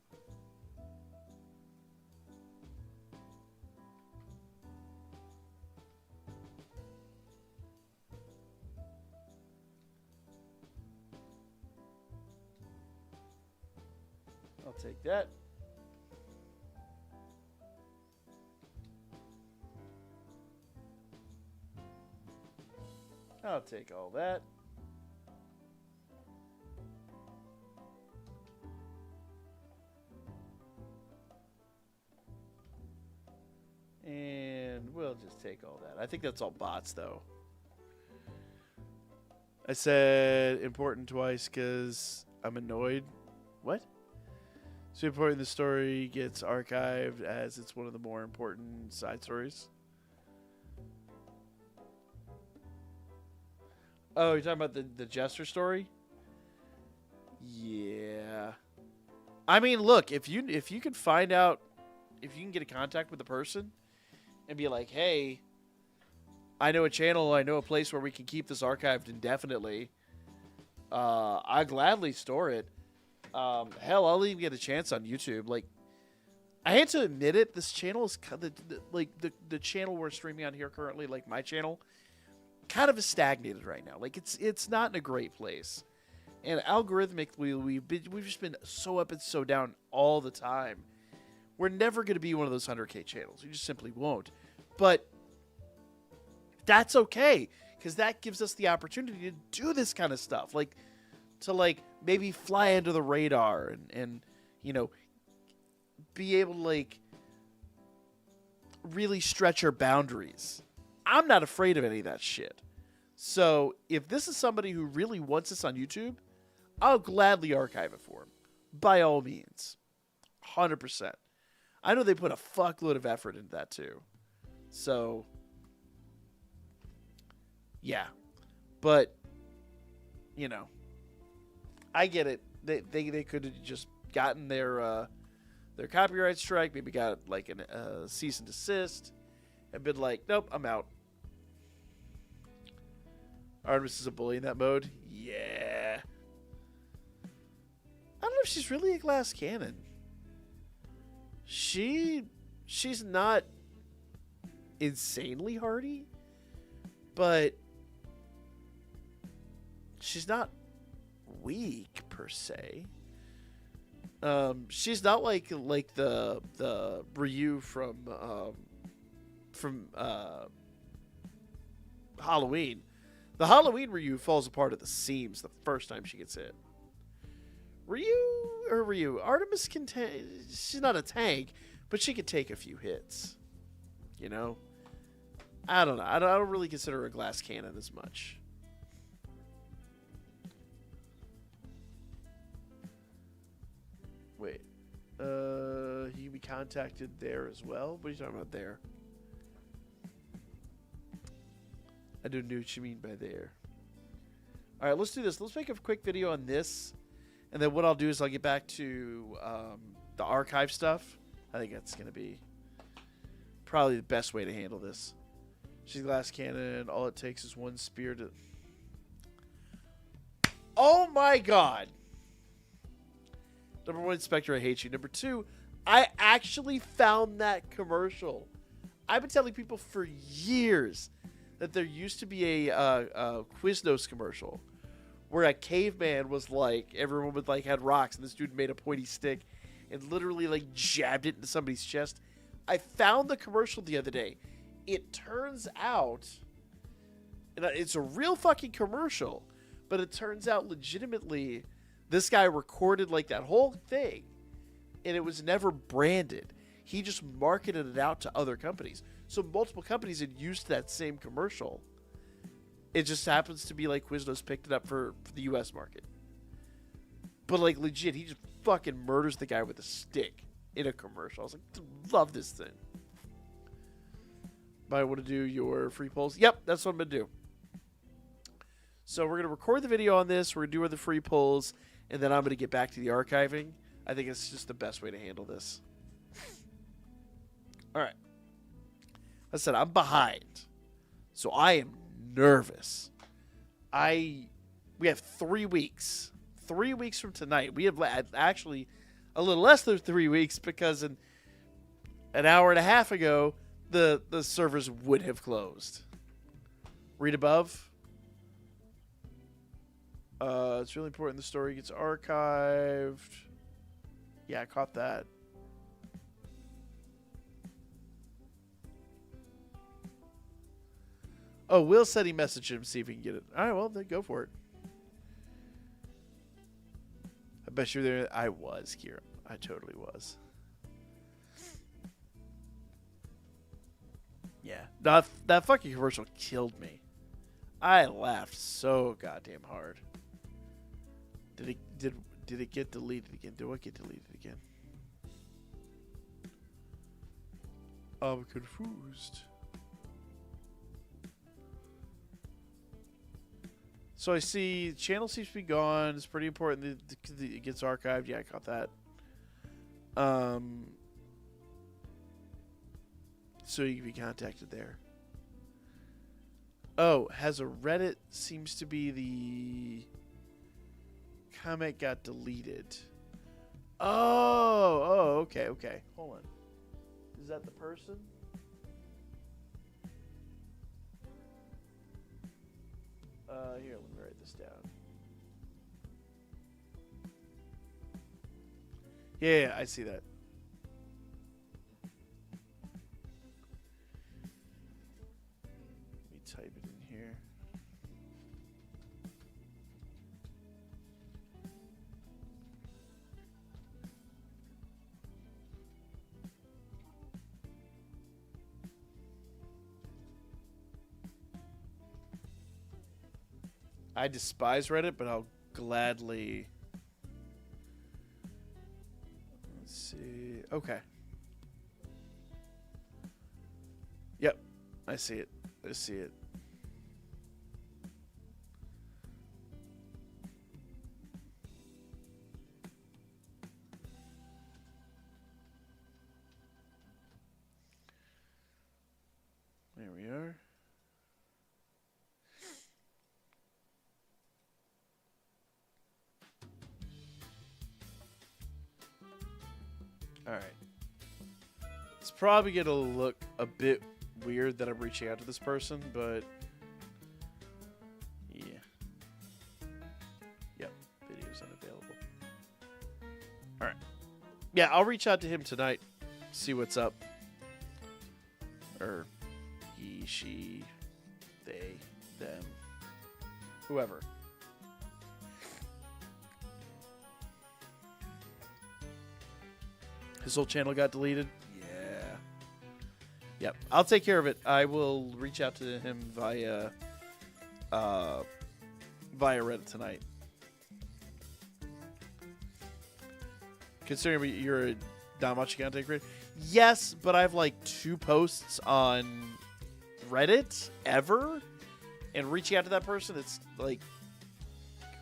I'll take that. I'll take all that. And we'll just take all that. I think that's all bots, though. I said important twice because I'm annoyed. What? So important the story gets archived as it's one of the more important side stories. Oh, you're talking about the Jester story? Yeah. I mean, look, if you can find out, if you can get a contact with the person and be like, hey, I know a channel, I know a place where we can keep this archived indefinitely. I gladly store it. Hell, I'll even get a chance on YouTube. Like, I hate to admit it, this channel is the channel we're streaming on here currently, like my channel, kind of is stagnated right now. Like, it's not in a great place. And algorithmically, we've just been so up and so down all the time. We're never going to be one of those 100K channels. We just simply won't. But that's okay, because that gives us the opportunity to do this kind of stuff. Like, to, like, maybe fly under the radar and you know, be able to, like, really stretch our boundaries. I'm not afraid of any of that shit. So, if this is somebody who really wants this on YouTube, I'll gladly archive it for him. By all means. 100%. I know they put a fuckload of effort into that, too. So, yeah. But, you know, I get it. They could have just gotten their copyright strike, maybe got, like, a cease and desist, and been like, nope, I'm out. Artemis is a bully in that mode? Yeah. I don't know if she's really a glass cannon. She's not insanely hardy, but she's not weak per se. She's not like the Ryu from Halloween. The Halloween Ryu falls apart at the seams the first time she gets hit. Ryu, Artemis can she's not a tank, but she can take a few hits. You know? I don't know. I don't really consider her a glass cannon as much. Wait. He can be contacted there as well? What are you talking about there? I don't know what you mean by there. Alright, let's do this. Let's make a quick video on this. And then what I'll do is I'll get back to the archive stuff. I think that's going to be probably the best way to handle this. She's glass cannon. All it takes is one spear to... Oh my god! Number one, Spectre, I hate you. Number two, I actually found that commercial. I've been telling people for years that there used to be a Quiznos commercial where a caveman was like, everyone would like had rocks, and this dude made a pointy stick and literally like jabbed it into somebody's chest. I found the commercial the other day. It turns out, and it's a real fucking commercial, but it turns out legitimately this guy recorded like that whole thing, and it was never branded. He just marketed it out to other companies. So multiple companies had used that same commercial. It just happens to be like Quiznos picked it up for the US market. But like legit, he just fucking murders the guy with a stick in a commercial. I was like, love this thing. Might want to do your free polls. Yep, that's what I'm going to do. So we're going to record the video on this. We're going to do the free polls. And then I'm going to get back to the archiving. I think it's just the best way to handle this. All right. Like I said, I'm behind. So I am nervous. We have 3 weeks. 3 weeks from tonight. We have actually a little less than 3 weeks because an hour and a half ago, the servers would have closed. Read above. It's really important the story gets archived. Yeah, I caught that. Oh, Will said he messaged him, see if he can get it. All right, well, then go for it. I bet you were there. I was, Kira. I totally was. Yeah, that fucking commercial killed me. I laughed so goddamn hard. Did it get deleted again? Do it get deleted again? I'm confused. So I see the channel seems to be gone. It's pretty important that it gets archived. Yeah, I caught that. So you can be contacted there. Oh, has a Reddit seems to be the comment got deleted. Oh, okay. Hold on. Is that the person? Here, let me write this down. Yeah, I see that. Let me type it in here. I despise Reddit, but I'll gladly... Let's see. Okay. Yep. I see it. There we are. All right. It's probably going to look a bit weird that I'm reaching out to this person, but yeah. Yep, video's unavailable. All right. Yeah, I'll reach out to him tonight, see what's up. Or he, she, they, them, whoever. His whole channel got deleted? Yeah. Yep. I'll take care of it. I will reach out to him via Reddit tonight. Considering you're a not much content creator? Yes, but I have like 2 posts on Reddit ever. And reaching out to that person, it's like,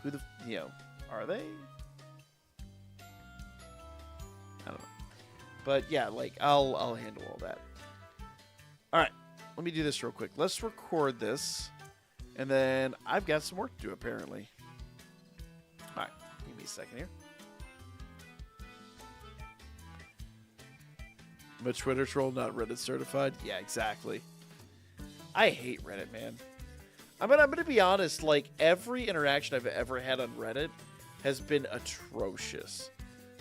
who the, are they? I don't know. But yeah, like I'll handle all that. All right, let me do this real quick. Let's record this, and then I've got some work to do apparently. All right, give me a second here. I'm a Twitter troll, not Reddit certified. Yeah, exactly. I hate Reddit, man. I'm gonna be honest. Like every interaction I've ever had on Reddit has been atrocious.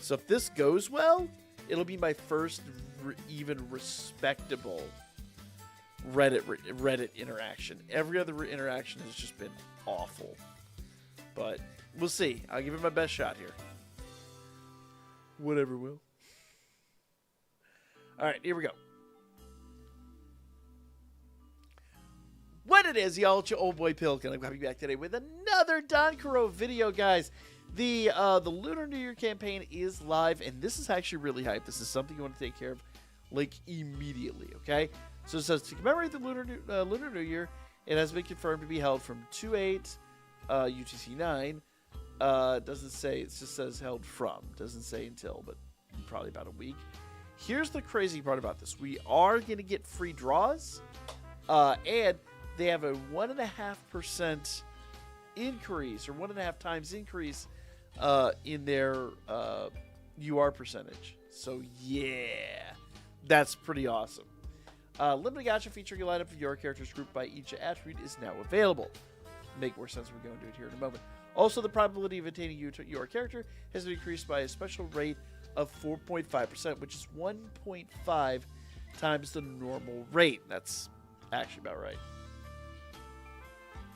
So if this goes well, it'll be my first even respectable Reddit interaction. Every other interaction has just been awful. But we'll see. I'll give it my best shot here. Whatever will. All right, here we go. What it is, y'all, it's your old boy Pilk, and I'm coming back today with another DanChro video, guys. The Lunar New Year campaign is live, and this is actually really hype. This is something you want to take care of, like, immediately, okay? So it says, to commemorate the Lunar New Year, it has been confirmed to be held from 2/8 UTC 9. Doesn't say, it just says held from. Doesn't say until, but probably about a week. Here's the crazy part about this. We are going to get free draws, and they have a 1.5% increase, or 1.5 times increase in their UR percentage. So yeah, that's pretty awesome. Limited gacha featuring a lineup of your characters grouped by each attribute is now available. Make more sense. We're going to do it here in a moment. Also, the probability of attaining your character has been increased by a special rate of 4.5%, which is 1.5 times the normal rate. That's actually about right.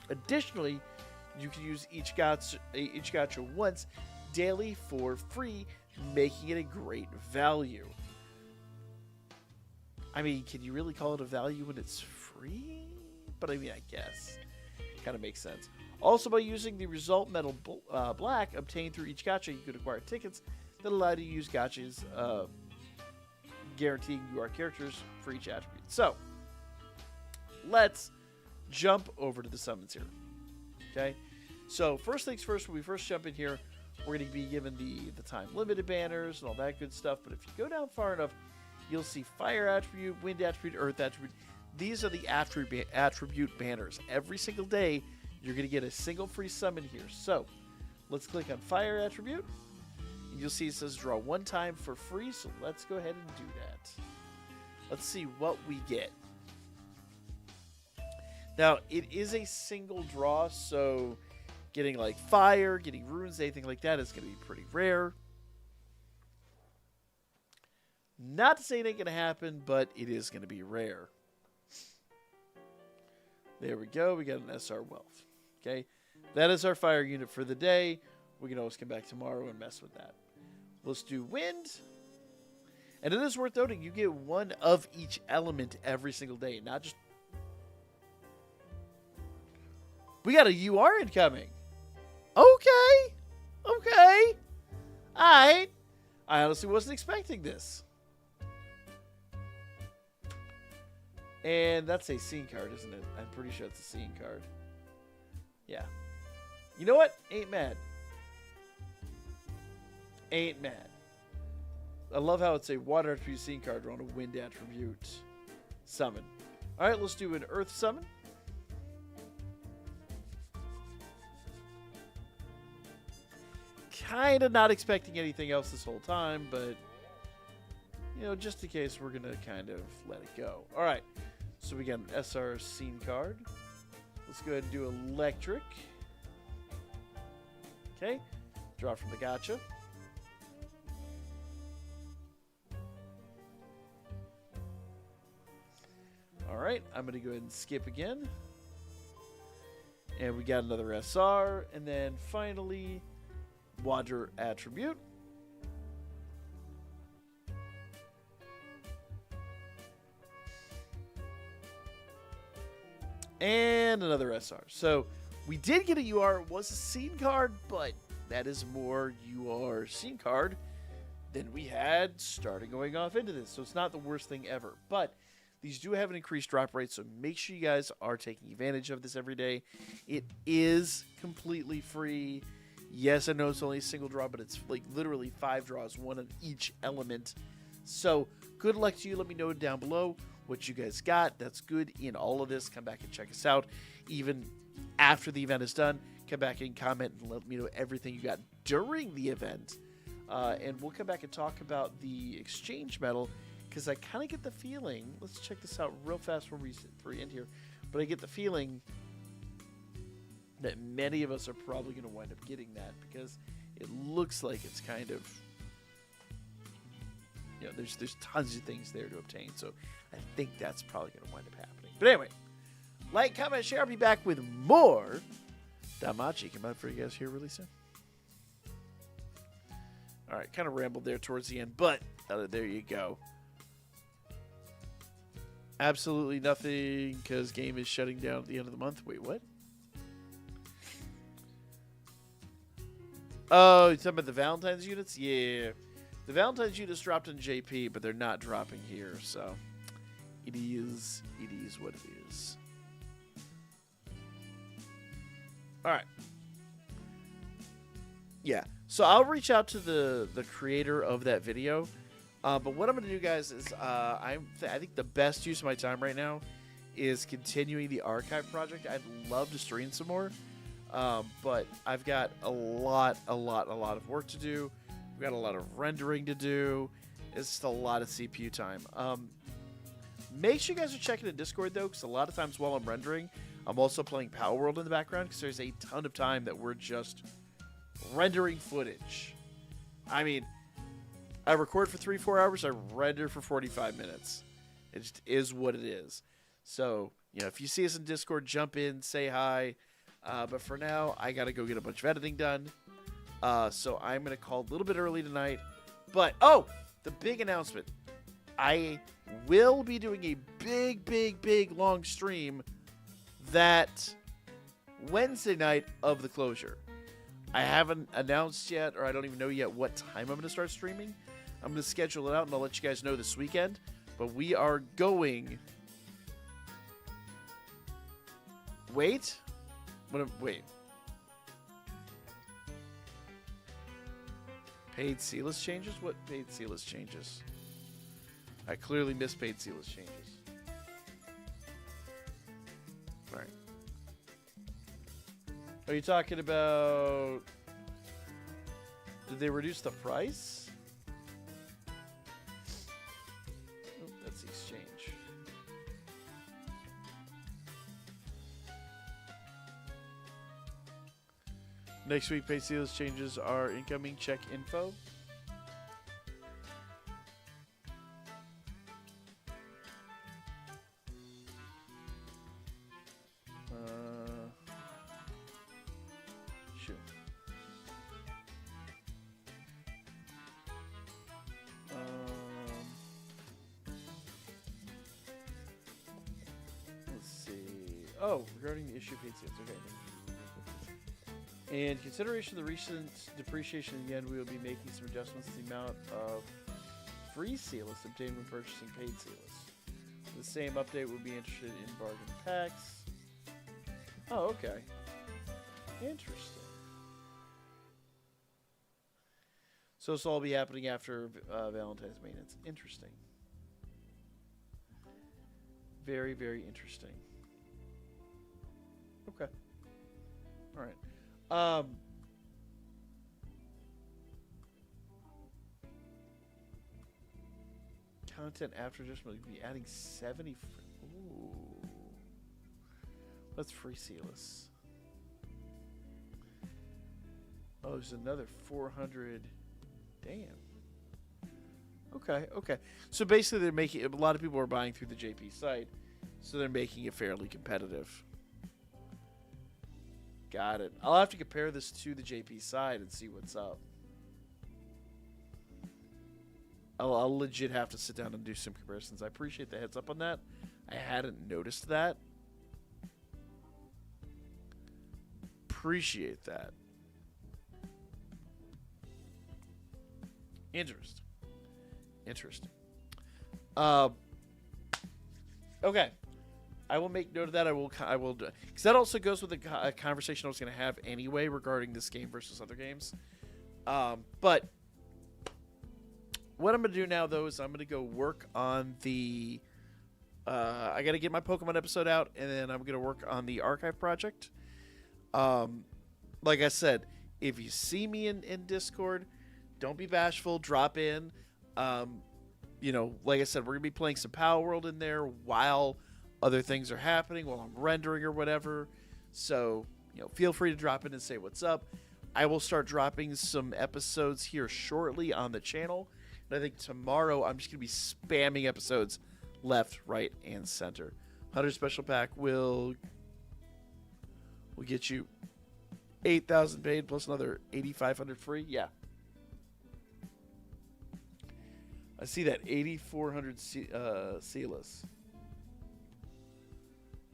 Additionally, you can use each gacha once daily for free, making it a great value. I mean, can you really call it a value when it's free? But I mean, I guess. Kind of makes sense. Also, by using the result metal black obtained through each gacha, you could acquire tickets that allow you to use gachas, guaranteeing your characters for each attribute. So, let's jump over to the summons here. Okay? So, first things first, when we first jump in here, we're going to be given the time limited banners and all that good stuff. But if you go down far enough, you'll see fire attribute, wind attribute, earth attribute. These are the attribute banners. Every single day, you're going to get a single free summon here. So let's click on fire attribute. And you'll see it says draw 1 time for free. So let's go ahead and do that. Let's see what we get. Now, it is a single draw, so getting like fire, getting runes, anything like that is going to be pretty rare. Not to say it ain't going to happen, but it is going to be rare. There we go. We got an SR Wealth. Okay. That is our fire unit for the day. We can always come back tomorrow and mess with that. Let's do wind. And it is worth noting, you get 1 of each element every single day, not just... We got a UR incoming. Okay. Okay. Alright. I honestly wasn't expecting this. And that's a scene card, isn't it? I'm pretty sure it's a scene card. Yeah. You know what? Ain't mad. Ain't mad. I love how it's a water attribute scene card on a wind attribute summon. Alright, let's do an earth summon. Kind of not expecting anything else this whole time, but, you know, just in case, we're going to kind of let it go. All right, so we got an SR scene card. Let's go ahead and do electric. Okay, draw from the gacha. All right, I'm going to go ahead and skip again. And we got another SR, and then finally... water attribute. And another SR. So we did get a UR. It was a scene card, but that is more UR scene card than we had starting going off into this. So it's not the worst thing ever. But these do have an increased drop rate, so make sure you guys are taking advantage of this every day. It is completely free. Yes, I know it's only a single draw, but it's like literally 5 draws, 1 on each element. So good luck to you. Let me know down below what you guys got. That's good in all of this. Come back and check us out. Even after the event is done, come back and comment and let me know everything you got during the event. And we'll come back and talk about the exchange medal, because I kind of get the feeling, let's check this out real fast before we end here, but I get the feeling that many of us are probably going to wind up getting that, because it looks like it's kind of, you know, there's tons of things there to obtain. So I think that's probably going to wind up happening. But anyway, like, comment, share. I'll be back with more Danmachi coming out for you guys here really soon. All right, kind of rambled there towards the end, but there you go. Absolutely nothing, because game is shutting down at the end of the month. Wait, what? Oh, you're talking about the Valentine's units? Yeah. The Valentine's units dropped in JP, but they're not dropping here, so it is what it is. All right. Yeah. So I'll reach out to the creator of that video. But what I'm going to do, guys, is I think the best use of my time right now is continuing the archive project. I'd love to stream some more. But I've got a lot of work to do. We've got a lot of rendering to do. It's just a lot of CPU time. Make sure you guys are checking the Discord, though, because a lot of times while I'm rendering, I'm also playing Power World in the background, because there's a ton of time that we're just rendering footage. I mean, I record for 3-4 hours. I render for 45 minutes. It just is what it is. So, you know, if you see us in Discord, jump in, say hi. But for now, I got to go get a bunch of editing done. So I'm going to call a little bit early tonight. But, oh, the big announcement. I will be doing a big, long stream that Wednesday night of the closure. I haven't announced yet, or I don't even know yet what time I'm going to start streaming. I'm going to schedule it out, and I'll let you guys know this weekend. But we are going... Wait. Wait. Paid C-list changes? What paid C-list changes? I clearly missed paid C-list changes. All right. Are you talking about... Did they reduce the price? Oh, that's the exchange. Next week, paid C-list changes are incoming check info. Shoot. Let's see. Oh, regarding the issue of paid C-list. Okay. In consideration of the recent depreciation of the yen, we will be making some adjustments to the amount of free C-lists obtained when purchasing paid C-lists. The same update will be interested in bargain packs. Oh, okay. Interesting. So this will all be happening after Valentine's maintenance. Interesting. Very, very interesting. Okay. All right. Content after adjustment will be adding 70. Ooh. Let's free seal us. Oh, there's another 400. Damn. Okay, okay. So basically, they're making a lot of people are buying through the JP site, so they're making it fairly competitive. Got it. I'll have to compare this to the JP side and see what's up. I'll legit have to sit down and do some comparisons. I appreciate the heads up on that. I hadn't noticed that. Appreciate that. Interesting. Interesting. Okay. I will make note of that. I will do it. Because that also goes with a conversation I was going to have anyway regarding this game versus other games. But what I'm going to do now, though, is I'm going to go work on the... I got to get my Pokemon episode out, and then I'm going to work on the archive project. Like I said, if you see me in Discord, don't be bashful. Drop in. You know, like I said, we're going to be playing some Power World in there while other things are happening, while I'm rendering or whatever. So, you know, feel free to drop in and say what's up. I will start dropping some episodes here shortly on the channel. And I think tomorrow I'm just going to be spamming episodes left, right, and center. 100 special pack will get you 8,000 paid plus another 8,500 free. Yeah. I see that 8,400 Sealess.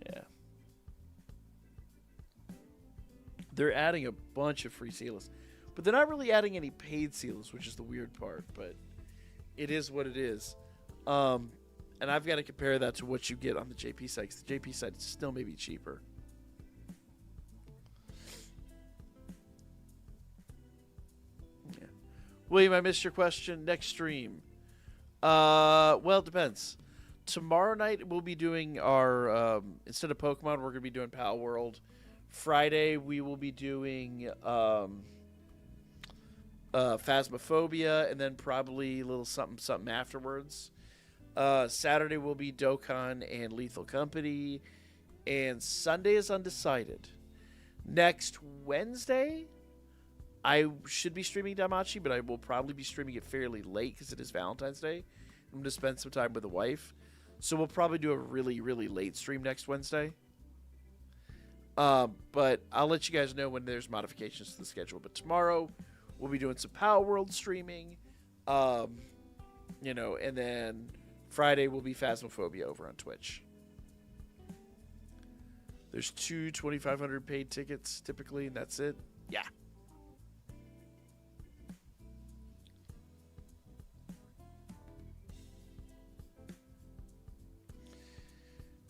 Yeah. They're adding a bunch of free Sealess. But they're not really adding any paid Sealess, which is the weird part. But it is what it is. And I've got to compare that to what you get on the JP site. 'Cause the JP site still may be cheaper. Yeah. William, I missed your question. Next stream. Well, it depends. Tomorrow night we'll be doing our instead of Pokemon, we're gonna be doing Pal World. Friday we will be doing Phasmophobia, and then probably a little something afterwards. Saturday will be Dokkan and Lethal Company, and Sunday is undecided. Next Wednesday, I should be streaming Damachi, but I will probably be streaming it fairly late because it is Valentine's Day. I'm going to spend some time with the wife. So we'll probably do a really, really late stream next Wednesday. But I'll let you guys know when there's modifications to the schedule. But tomorrow, we'll be doing some Power World streaming. You know, and then Friday will be Phasmophobia over on Twitch. There's 2,500 paid tickets typically, and that's it. Yeah.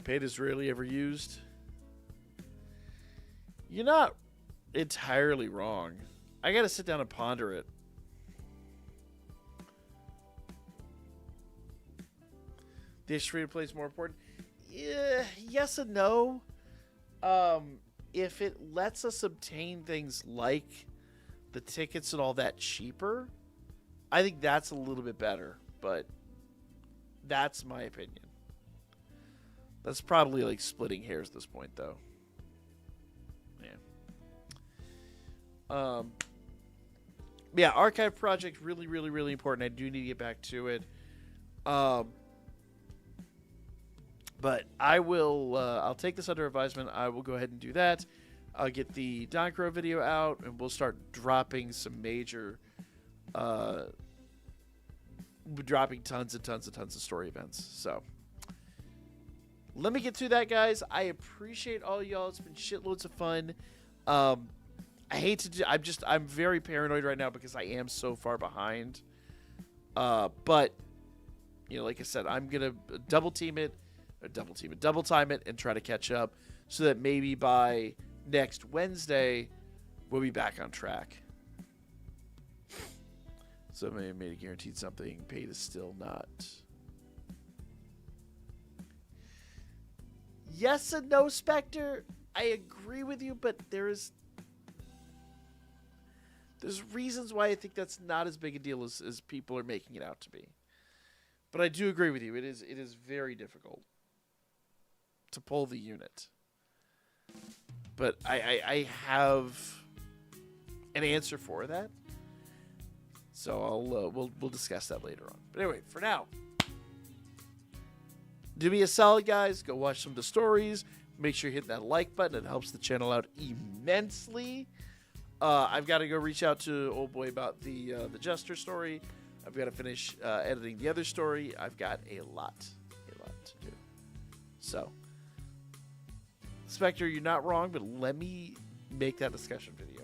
Paid is rarely ever used. You're not entirely wrong. I gotta sit down and ponder it. The free to play is more important. Yeah, yes and no. If it lets us obtain things like the tickets and all that cheaper, I think that's a little bit better. But that's my opinion. That's probably like splitting hairs at this point, though. Yeah. Yeah, archive project, really, really, really important. I do need to get back to it. But I will, I'll take this under advisement. I will go ahead and do that. I'll get the DanChro video out, and we'll start dropping some major, dropping tons and tons and tons of story events. So, let me get to that, guys. I appreciate all y'all. It's been shitloads of fun. I hate to do, I'm very paranoid right now because I am so far behind. But, you know, like I said, I'm going to double time it, and try to catch up so that maybe by next Wednesday, we'll be back on track. So maybe guaranteed something, paid is still not. Yes and no, Spectre. I agree with you, but there's reasons why I think that's not as big a deal as people are making it out to be. But I do agree with you. It is very difficult to pull the unit. But I have an answer for that. So we'll discuss that later on. But anyway, for now, do me a solid, guys. Go watch some of the stories. Make sure you hit that like button. It helps the channel out immensely. I've got to go reach out to old boy about the Jester story. I've got to finish editing the other story. I've got a lot to do. So, Spectre, you're not wrong, but let me make that discussion video.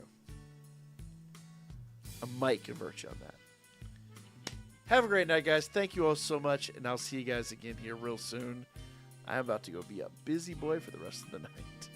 I might convert you on that. Have a great night, guys. Thank you all so much, and I'll see you guys again here real soon. I'm about to go be a busy boy for the rest of the night.